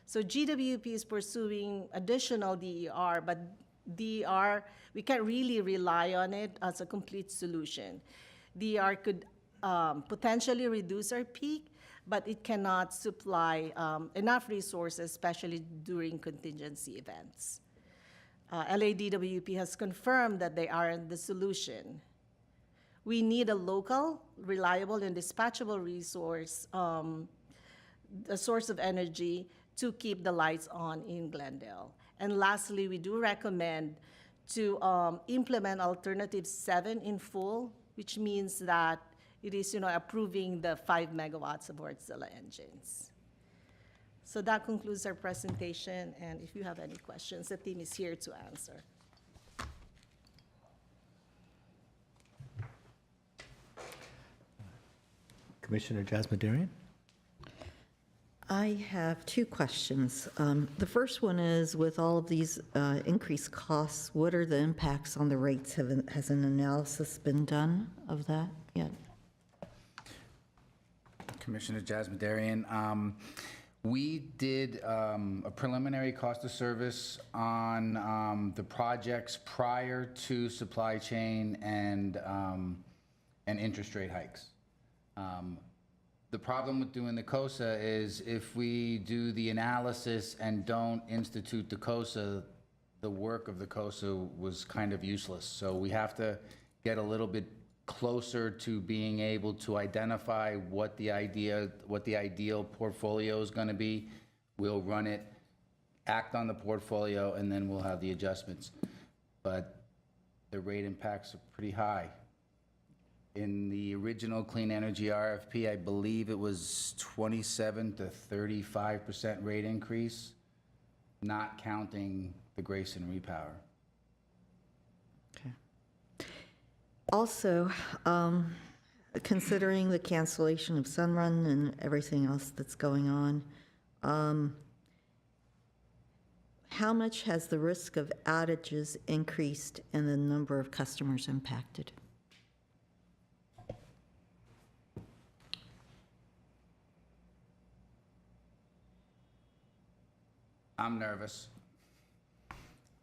So GWP is pursuing additional DER, but DER, we can't really rely on it as a complete solution. DER could potentially reduce our peak, but it cannot supply enough resources, especially during contingency events. LADWP has confirmed that they are the solution. We need a local, reliable, and dispatchable resource, a source of energy to keep the lights on in Glendale. And lastly, we do recommend to implement Alternative 7 in full, which means that it is, approving the 5 megawatts of Wärtsilä engines. So that concludes our presentation, and if you have any questions, the team is here to answer. Commissioner Jasmine Darian? I have two questions. The first one is, with all of these increased costs, what are the impacts on the rates? Has an analysis been done of that yet? Commissioner Jasmine Darian, we did a preliminary cost of service on the projects prior to supply chain and interest rate hikes. The problem with doing the COSA is if we do the analysis and don't institute the COSA, the work of the COSA was kind of useless. So we have to get a little bit closer to being able to identify what the ideal portfolio is going to be. We'll run it, act on the portfolio, and then we'll have the adjustments. But the rate impacts are pretty high. In the original clean energy RFP, I believe it was 27 to 35% rate increase, not counting the Grayson repower. Okay. Also, considering the cancellation of Sunrun and everything else that's going on, how much has the risk of outages increased and the number of customers impacted? I'm nervous.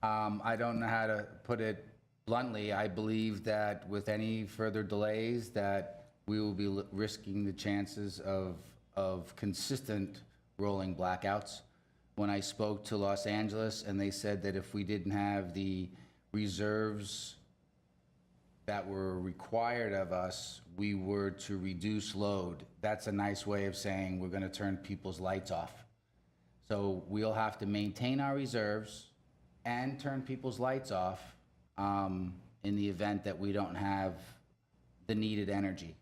I don't know how to put it bluntly. I believe that with any further delays, that we will be risking the chances of consistent rolling blackouts. When I spoke to Los Angeles, and they said that if we didn't have the reserves that were required of us, we were to reduce load. That's a nice way of saying we're going to turn people's lights off. So we'll have to maintain our reserves and turn people's lights off in the event that we don't have the needed energy.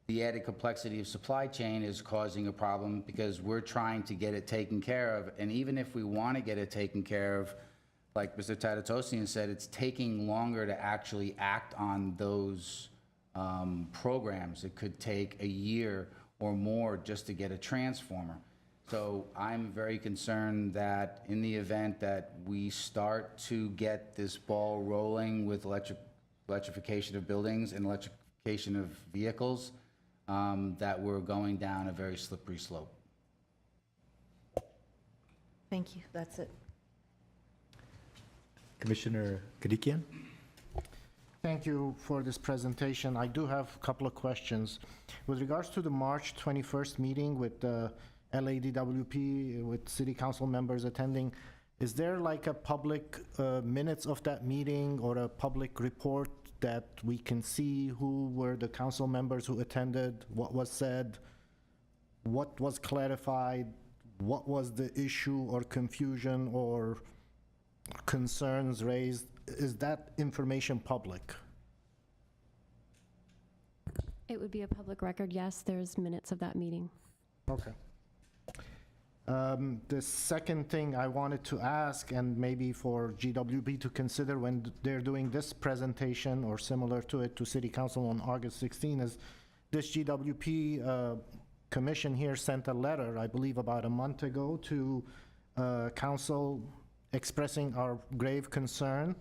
The added complexity of supply chain is causing a problem because we're trying to get it taken care of. And even if we want to get it taken care of, like Mr. Tatatosian said, it's taking longer to actually act on those programs. It could take a year or more just to get a transformer. So I'm very concerned that in the event that we start to get this ball rolling with electrification of buildings and electrification of vehicles, that we're going down a very slippery slope. Thank you, that's it. Commissioner Kadikian? Thank you for this presentation. I do have a couple of questions. With regards to the March 21st meeting with the LADWP, with city council members attending, is there like a public minutes of that meeting or a public report that we can see who were the council members who attended, what was said, what was clarified, what was the issue or confusion or concerns raised? Is that information public? It would be a public record, yes. There's minutes of that meeting. Okay. The second thing I wanted to ask, and maybe for GWB to consider when they're doing this presentation or similar to it to City Council on August 16, is this GWP commission here sent a letter, I believe about a month ago, to council expressing our grave concern.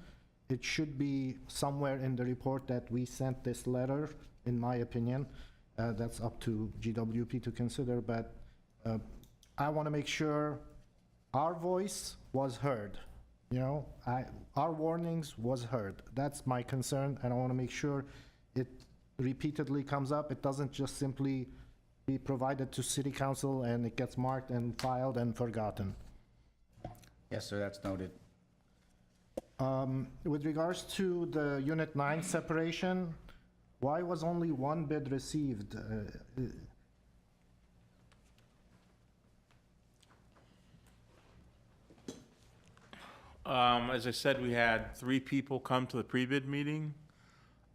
It should be somewhere in the report that we sent this letter, in my opinion. That's up to GWP to consider, but I want to make sure our voice was heard. You know, our warnings was heard. That's my concern, and I want to make sure it repeatedly comes up. It doesn't just simply be provided to city council and it gets marked and filed and forgotten. Yes, sir, that's noted. With regards to the Unit 9 separation, why was only one bid received? As I said, we had 3 people come to the pre-bid meeting.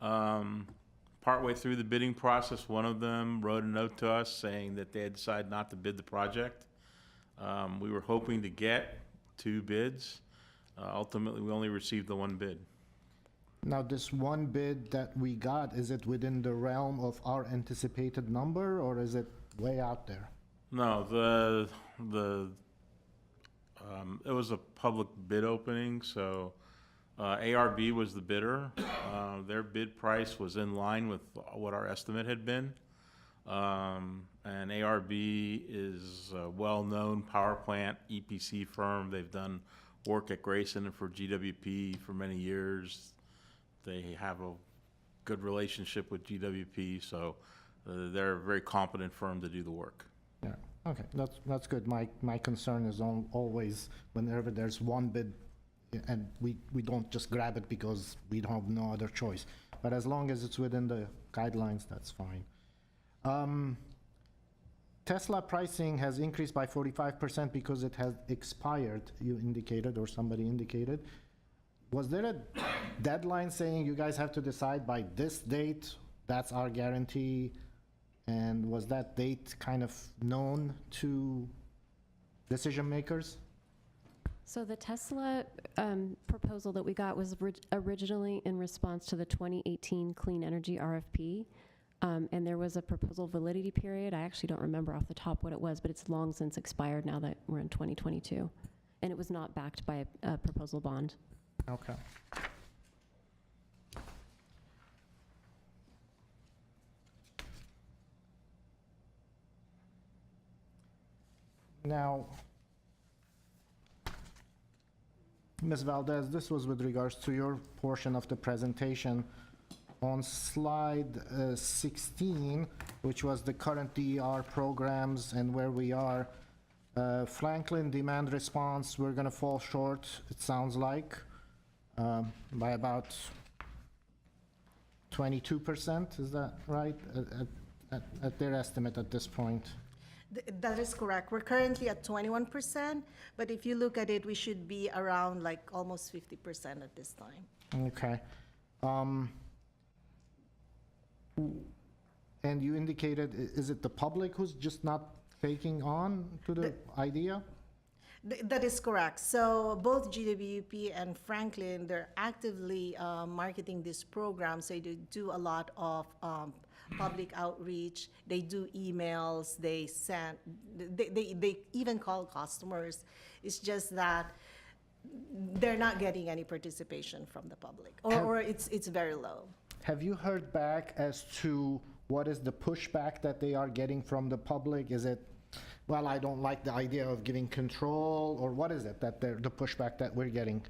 Partway through the bidding process, one of them wrote a note to us saying that they had decided not to bid the project. We were hoping to get 2 bids. Ultimately, we only received the 1 bid. Now, this one bid that we got, is it within the realm of our anticipated number, or is it way out there? No, it was a public bid opening, so ARB was the bidder. Their bid price was in line with what our estimate had been. And ARB is a well-known power plant EPC firm. They've done work at Grayson and for GWP for many years. They have a good relationship with GWP, so they're a very competent firm to do the work. Yeah, okay, that's good. My concern is always whenever there's one bid, and we don't just grab it because we don't have no other choice. But as long as it's within the guidelines, that's fine. Tesla pricing has increased by 45% because it has expired, you indicated, or somebody indicated. Was there a deadline saying you guys have to decide by this date, that's our guarantee? And was that date kind of known to decision makers? So the Tesla proposal that we got was originally in response to the 2018 Clean Energy RFP. And there was a proposal validity period. I actually don't remember off the top what it was, but it's long since expired now that we're in 2022. And it was not backed by a proposal bond. Okay. Now, Ms. Valdez, this was with regards to your portion of the presentation. On slide 16, which was the current DER programs and where we are, Franklin demand response, we're going to fall short, it sounds like, by about 22%, is that right? At their estimate at this point. That is correct. We're currently at 21%, but if you look at it, we should be around like almost 50% at this time. Okay. And you indicated, is it the public who's just not taking on to the idea? That is correct. So both GWP and Franklin, they're actively marketing this program. So they do a lot of public outreach. They do emails. They send. They even call customers. It's just that they're not getting any participation from the public, or it's very low. Have you heard back as to what is the pushback that they are getting from the public? Is it, well, I don't like the idea of giving control, or what is it that the pushback that we're getting?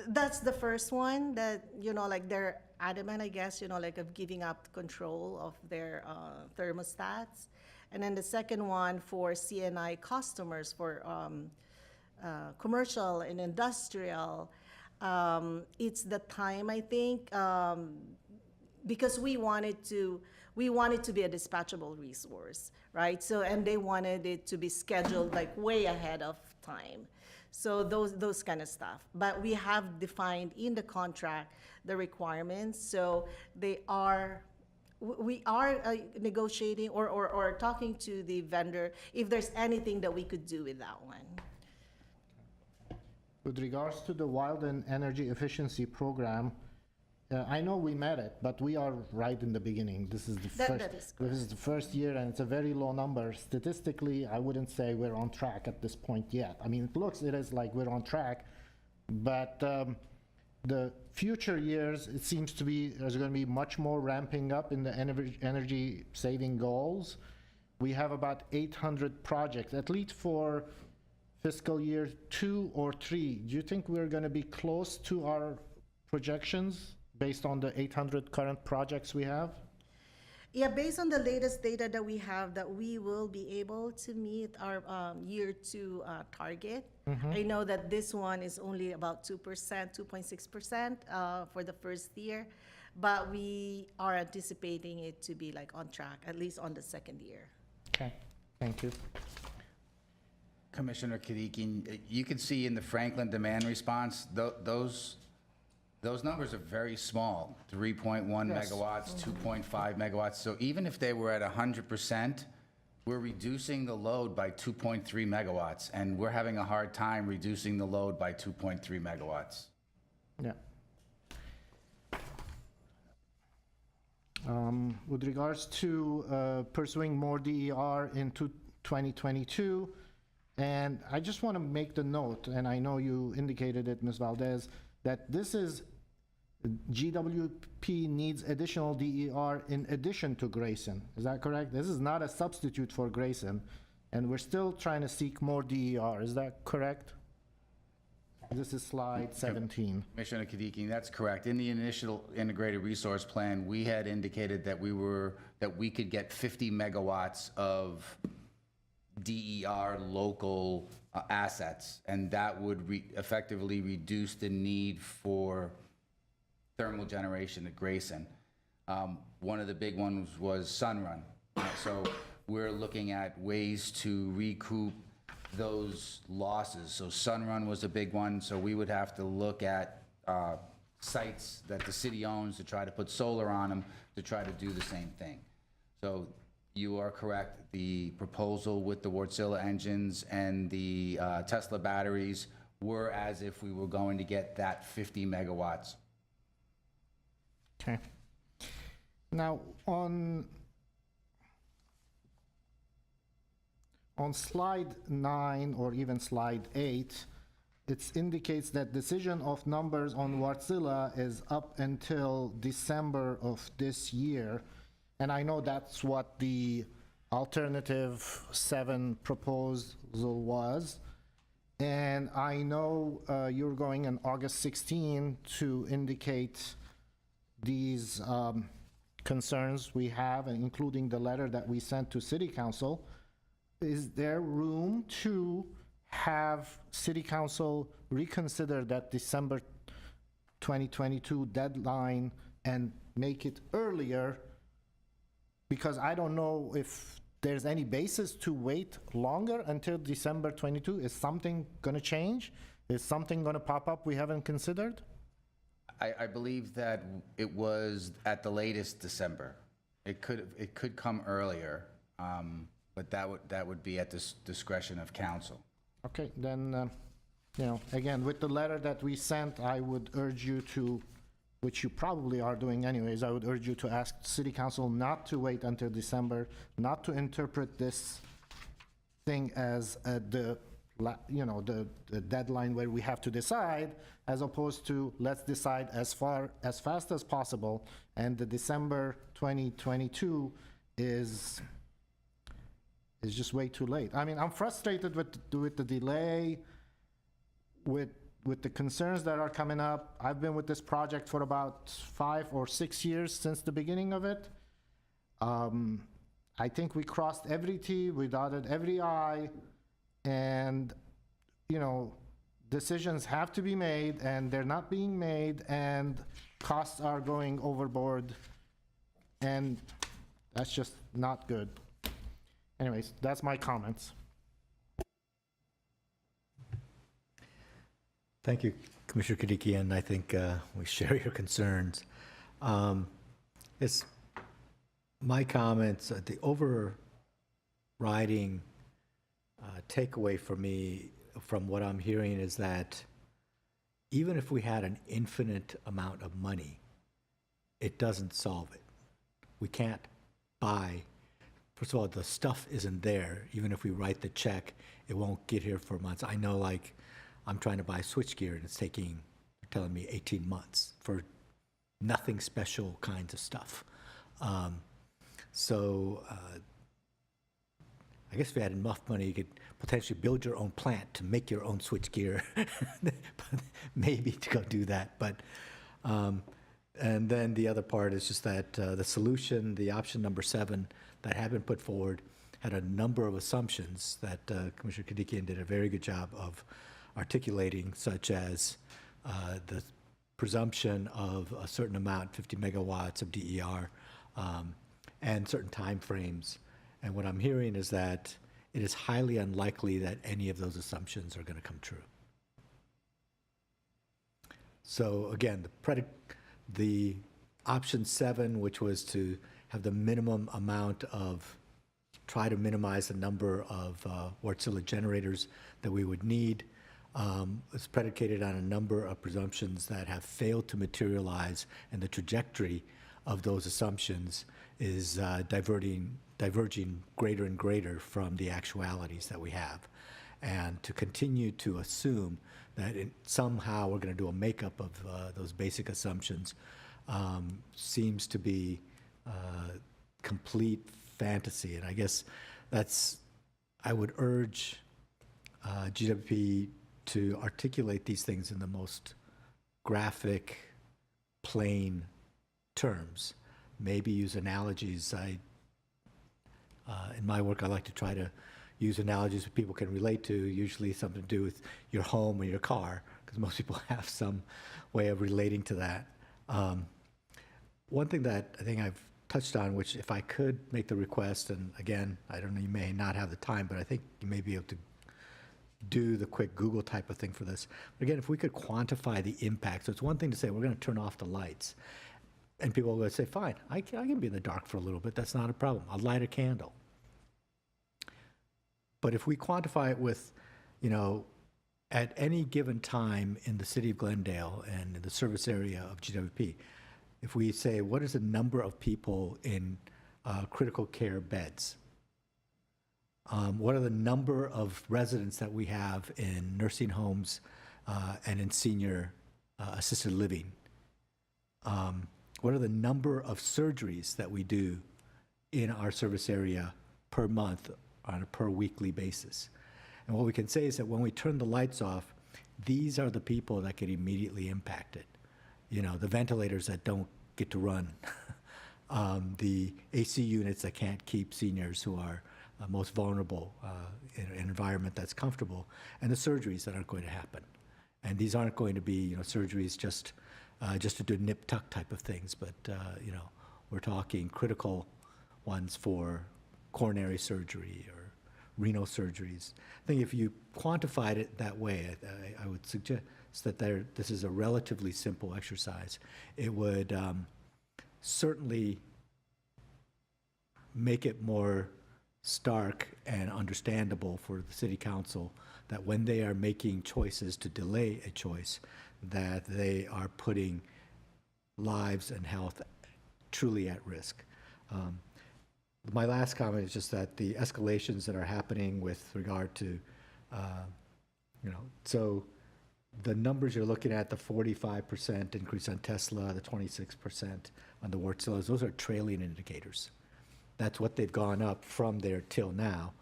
That's the first one that, like they're adamant, I guess, like of giving up control of their thermostats. And then the second one for CNI customers, for commercial and industrial, it's the time, I think, because we wanted to be a dispatchable resource, right? So, and they wanted it to be scheduled like way ahead of time. So those kind of stuff. But we have defined in the contract the requirements. So we are negotiating or talking to the vendor if there's anything that we could do with that one. With regards to the Wild and Energy Efficiency Program, I know we met it, but we are right in the beginning. This is the this is the first year, and it's a very low number. Statistically, I wouldn't say we're on track at this point yet. I mean, it is like we're on track, but the future years, it seems to be, there's going to be much more ramping up in the energy saving goals. We have about 800 projects, at least for fiscal year 2 or 3. Do you think we're going to be close to our projections based on the 800 current projects we have? Yeah, based on the latest data that we have, that we will be able to meet our year 2 target. I know that this one is only about 2%, 2.6% for the first year, but we are anticipating it to be like on track, at least on the second year. Okay, thank you. Commissioner Kadiki, you can see in the Franklin demand response, those numbers are very small, 3.1 Yes. megawatts, 2.5 megawatts. So even if they were at 100%, we're reducing the load by 2.3 megawatts, and we're having a hard time reducing the load by 2.3 megawatts. Yeah. With regards to pursuing more DER into 2022, and I just want to make the note, and I know you indicated it, Ms. Valdez, that this is, GWP needs additional DER in addition to Grayson. Is that correct? This is not a substitute for Grayson, and we're still trying to seek more DER. Is that correct? This is slide 17. Commissioner Kadiki, that's correct. In the initial integrated resource plan, we had indicated that we could get 50 megawatts of DER local assets, and that would effectively reduce the need for thermal generation at Grayson. One of the big ones was Sunrun. So we're looking at ways to recoup those losses. So Sunrun was a big one, so we would have to look at sites that the city owns to try to put solar on them to try to do the same thing. So you are correct. The proposal with the Wärtsilä engines and the Tesla batteries were as if we were going to get that 50 megawatts. Okay. Now, on slide 9 or even slide 8, it indicates that decision of numbers on Wärtsilä is up until December of this year. And I know that's what the alternative 7 proposal was. And I know you're going on August 16 to indicate these concerns we have, and including the letter that we sent to City Council. Is there room to have City Council reconsider that December 2022 deadline and make it earlier? Because I don't know if there's any basis to wait longer until December 22. Is something going to change? Is something going to pop up we haven't considered? I believe that it was at the latest December. It could come earlier, but that would be at the discretion of council. Okay, then, again, with the letter that we sent, I would urge you to, which you probably are doing anyways, I would urge you to ask City Council not to wait until December, not to interpret this thing as the deadline where we have to decide, as opposed to let's decide as fast as possible, and the December 2022 is just way too late. I mean, I'm frustrated with the delay, with the concerns that are coming up. I've been with this project for about 5 or 6 years since the beginning of it. I think we crossed every T, we dotted every I, and, decisions have to be made, and they're not being made, and costs are going overboard, and that's just not good. Anyways, that's my comments. Thank you, Commissioner Kadiki, and I think we share your concerns. It's my comments, the overriding takeaway for me from what I'm hearing is that even if we had an infinite amount of money, it doesn't solve it. We can't buy, first of all, the stuff isn't there. Even if we write the check, it won't get here for months. I know, like, I'm trying to buy switchgear and it's taking, they're telling me 18 months for nothing special kinds of stuff. I guess if you had enough money, you could potentially build your own plant to make your own switchgear, maybe to go do that. But And then the other part is just that the solution, the option number 7 that had been put forward, had a number of assumptions that Commissioner Kadikian did a very good job of articulating, such as the presumption of a certain amount, 50 megawatts of DER, and certain timeframes. And what I'm hearing is that it is highly unlikely that any of those assumptions are going to come true. So again, the option 7, which was to have the minimum amount of, try to minimize the number of Wärtsilä generators that we would need, is predicated on a number of presumptions that have failed to materialize, and the trajectory of those assumptions is diverging greater and greater from the actualities that we have. And to continue to assume that somehow we're going to do a makeup of those basic assumptions seems to be complete fantasy. And I guess I would urge GWP to articulate these things in the most graphic, plain terms. Maybe use analogies. In my work, I like to try to use analogies that people can relate to, usually something to do with your home or your car, because most people have some way of relating to that. One thing that I think I've touched on, which if I could make the request, and again, I don't know, you may not have the time, but I think you may be able to do the quick Google type of thing for this. But again, if we could quantify the impact. So it's one thing to say, we're going to turn off the lights. And people will say, fine, I can be in the dark for a little bit. That's not a problem. I'll light a candle. But if we quantify it with, at any given time in the city of Glendale and in the service area of GWP, if we say, what is the number of people in critical care beds? What are the number of residents that we have in nursing homes and in senior assisted living? What are the number of surgeries that we do in our service area per month on a per weekly basis? And what we can say is that when we turn the lights off, these are the people that get immediately impacted. The ventilators that don't get to run, the AC units that can't keep seniors who are most vulnerable in an environment that's comfortable, and the surgeries that aren't going to happen. And these aren't going to be surgeries just to do nip-tuck type of things, but we're talking critical ones for coronary surgery or renal surgeries. I think if you quantified it that way, I would suggest that this is a relatively simple exercise. It would certainly make it more stark and understandable for the city council that when they are making choices to delay a choice, that they are putting lives and health truly at risk. My last comment is just that the escalations that are happening with regard to, so the numbers you're looking at, the 45% increase on Tesla, the 26% on the Wärtsiläs, those are trailing indicators. That's what they've gone up from there till now,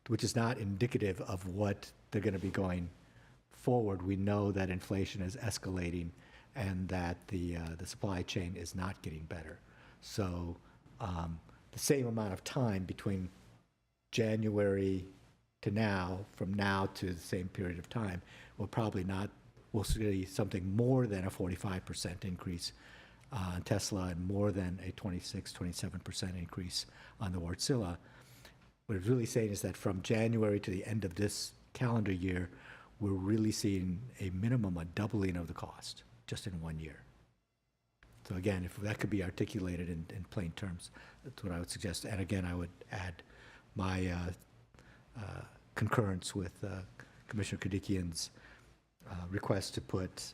which is not indicative of what they're going to be going forward. We know that inflation is escalating and that the supply chain is not getting better. So the same amount of time between January to now, from now to the same period of time, we'll see something more than a 45% increase on Tesla and more than a 27% increase on the Wärtsilä. What it's really saying is that from January to the end of this calendar year, we're really seeing a minimum, a doubling of the cost just in 1 year. So again, if that could be articulated in plain terms, that's what I would suggest. And again, I would add my concurrence with Commissioner Kadikian's request to put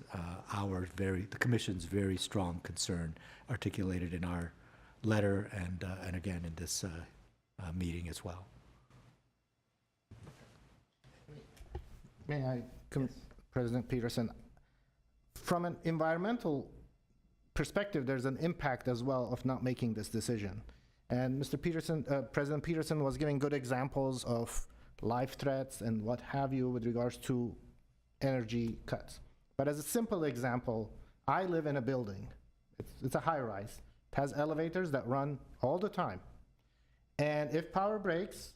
the Commission's very strong concern articulated in our letter and again in this meeting as well. May I, President Peterson? From an environmental perspective, there's an impact as well of not making this decision. And Mr. Peterson, President Peterson was giving good examples of life threats and what have you with regards to energy cuts. But as a simple example, I live in a building, It's a high-rise. It has elevators that run all the time. And if power breaks,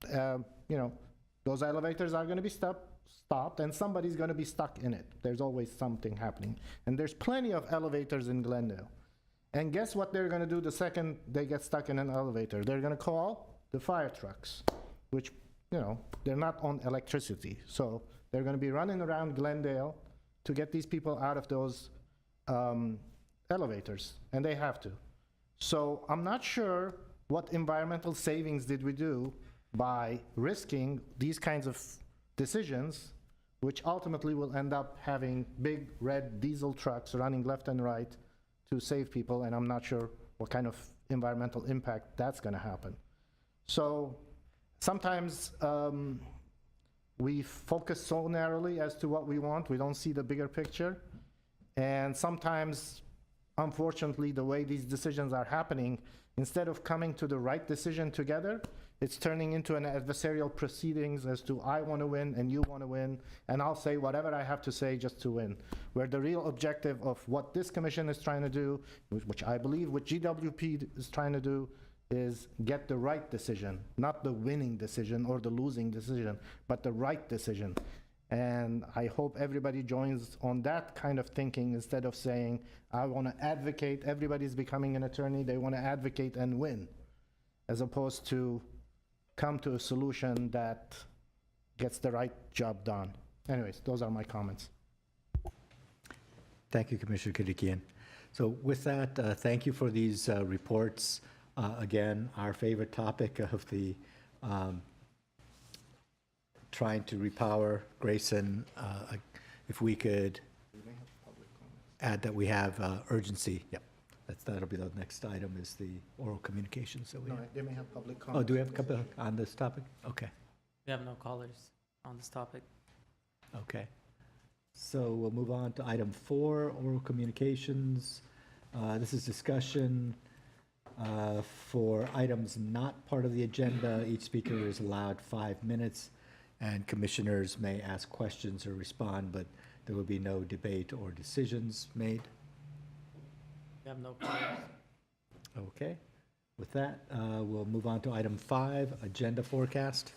those elevators are going to be stopped, and somebody's going to be stuck in it. There's always something happening. And there's plenty of elevators in Glendale. And guess what they're going to do the second they get stuck in an elevator? They're going to call the fire trucks, which, they're not on electricity. So they're going to be running around Glendale to get these people out of those elevators, and they have to. So I'm not sure what environmental savings did we do by risking these kinds of decisions, which ultimately will end up having big red diesel trucks running left and right to save people, and I'm not sure what kind of environmental impact that's going to happen. So sometimes we focus so narrowly as to what we want, we don't see the bigger picture, and sometimes, unfortunately, the way these decisions are happening, instead of coming to the right decision together, it's turning into an adversarial proceedings as to I want to win and you want to win, and I'll say whatever I have to say just to win. Where the real objective of what this commission is trying to do, which I believe what GWP is trying to do, is get the right decision, not the winning decision or the losing decision, but the right decision. And I hope everybody joins on that kind of thinking instead of saying, I want to advocate, everybody's becoming an attorney, they want to advocate and win, as opposed to come to a solution that gets the right job done. Anyways, those are my comments. Thank you, Commissioner Kadikian. So with that, thank you for these reports. Again, our favorite topic of the trying to repower Grayson, if we could add that we have urgency. Yep, that'll be the next item is the oral communications that we have. They may have public comments. Oh, do we have a couple on this topic? Okay, We have no callers on this topic. okay. So we'll move on to item 4, oral communications. This is discussion for items not part of the agenda. Each speaker is allowed 5 minutes, and commissioners may ask questions or respond, but there will be no debate or decisions made. We have no callers. Okay. With that, we'll move on to item 5, agenda forecast.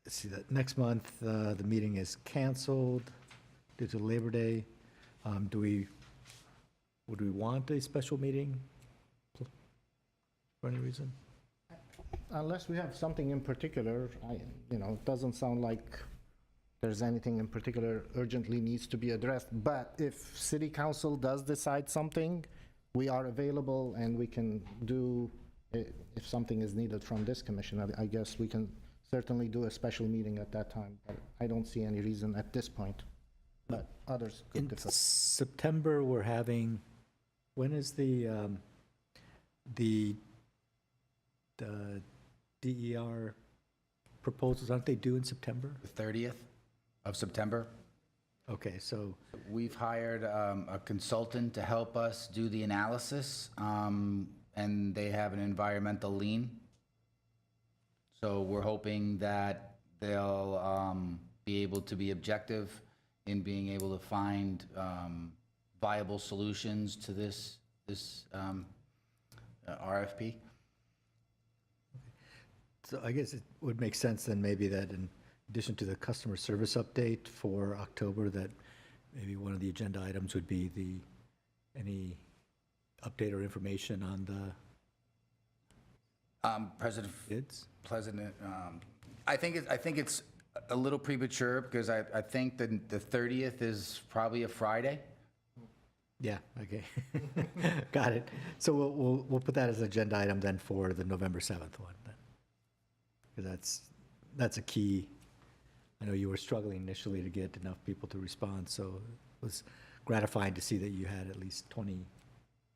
Let's see, that next month, the meeting is canceled due to Labor Day. Would we want a special meeting for any reason? Unless we have something in particular, it doesn't sound like there's anything in particular urgently needs to be addressed. But if city council does decide something, we are available and we can do, if something is needed from this commission, I guess we can certainly do a special meeting at that time. But I don't see any reason at this point, but others could In differ. September, we're having, when is the DER proposals, aren't they due in September? The 30th of September. Okay, so, We've hired a consultant to help us do the analysis, and they have an environmental lien. So we're hoping that they'll be able to be objective in being able to find viable solutions to this RFP. so I guess it would make sense then maybe that in addition to the customer service update for October, that maybe one of the agenda items would be any update or information on the President, bids? I think it's a little premature because I think that the 30th is probably a Friday. Yeah, okay. Got it. So we'll put that as an agenda item then for the November 7th one then. Because that's a key. I know you were struggling initially to get enough people to respond, so it was gratifying to see that you had at least 20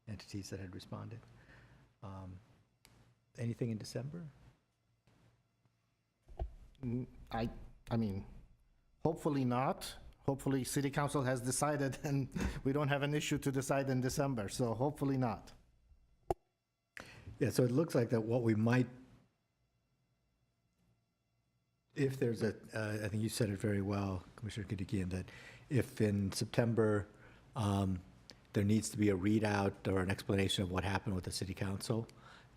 entities that had responded. Anything in December? I mean, hopefully not. Hopefully, city council has decided and we don't have an issue to decide in December, so hopefully not. Yeah, so it looks like that what we might, if there's I think you said it very well, Commissioner Kadikian, that if in September, there needs to be a readout or an explanation of what happened with the city council,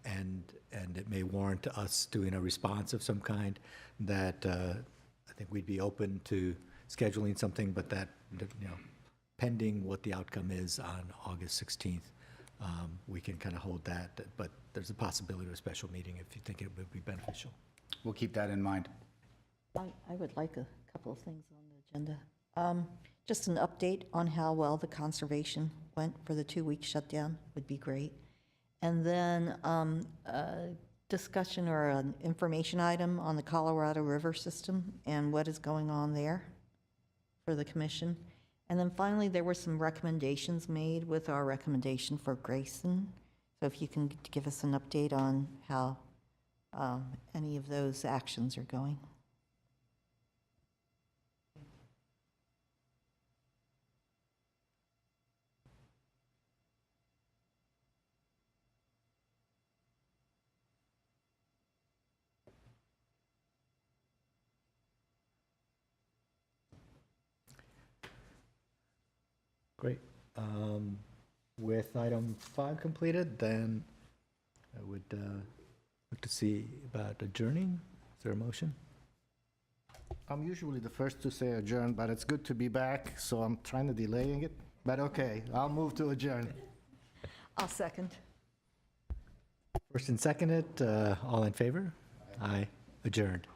and it may warrant us doing a response of some kind, that I think we'd be open to scheduling something, but that, pending what the outcome is on August 16th, we can kind of hold that, but there's a possibility of a special meeting if you think it would be beneficial. We'll keep that in mind. I would like a couple of things on the agenda. Just an update on how well the conservation went for the 2-week shutdown would be great. And then a discussion or an information item on the Colorado River system and what is going on there for the commission. And then finally, there were some recommendations made with our recommendation for Grayson. So if you can give us an update on how any of those actions are going. Great. With item 5 completed, then I would look to see about adjourning. Is there a motion? I'm usually the first to say adjourn, but it's good to be back, so I'm trying to delaying it. But okay, I'll move to adjourn. I'll second. First and seconded, all in favor? Aye. Adjourned.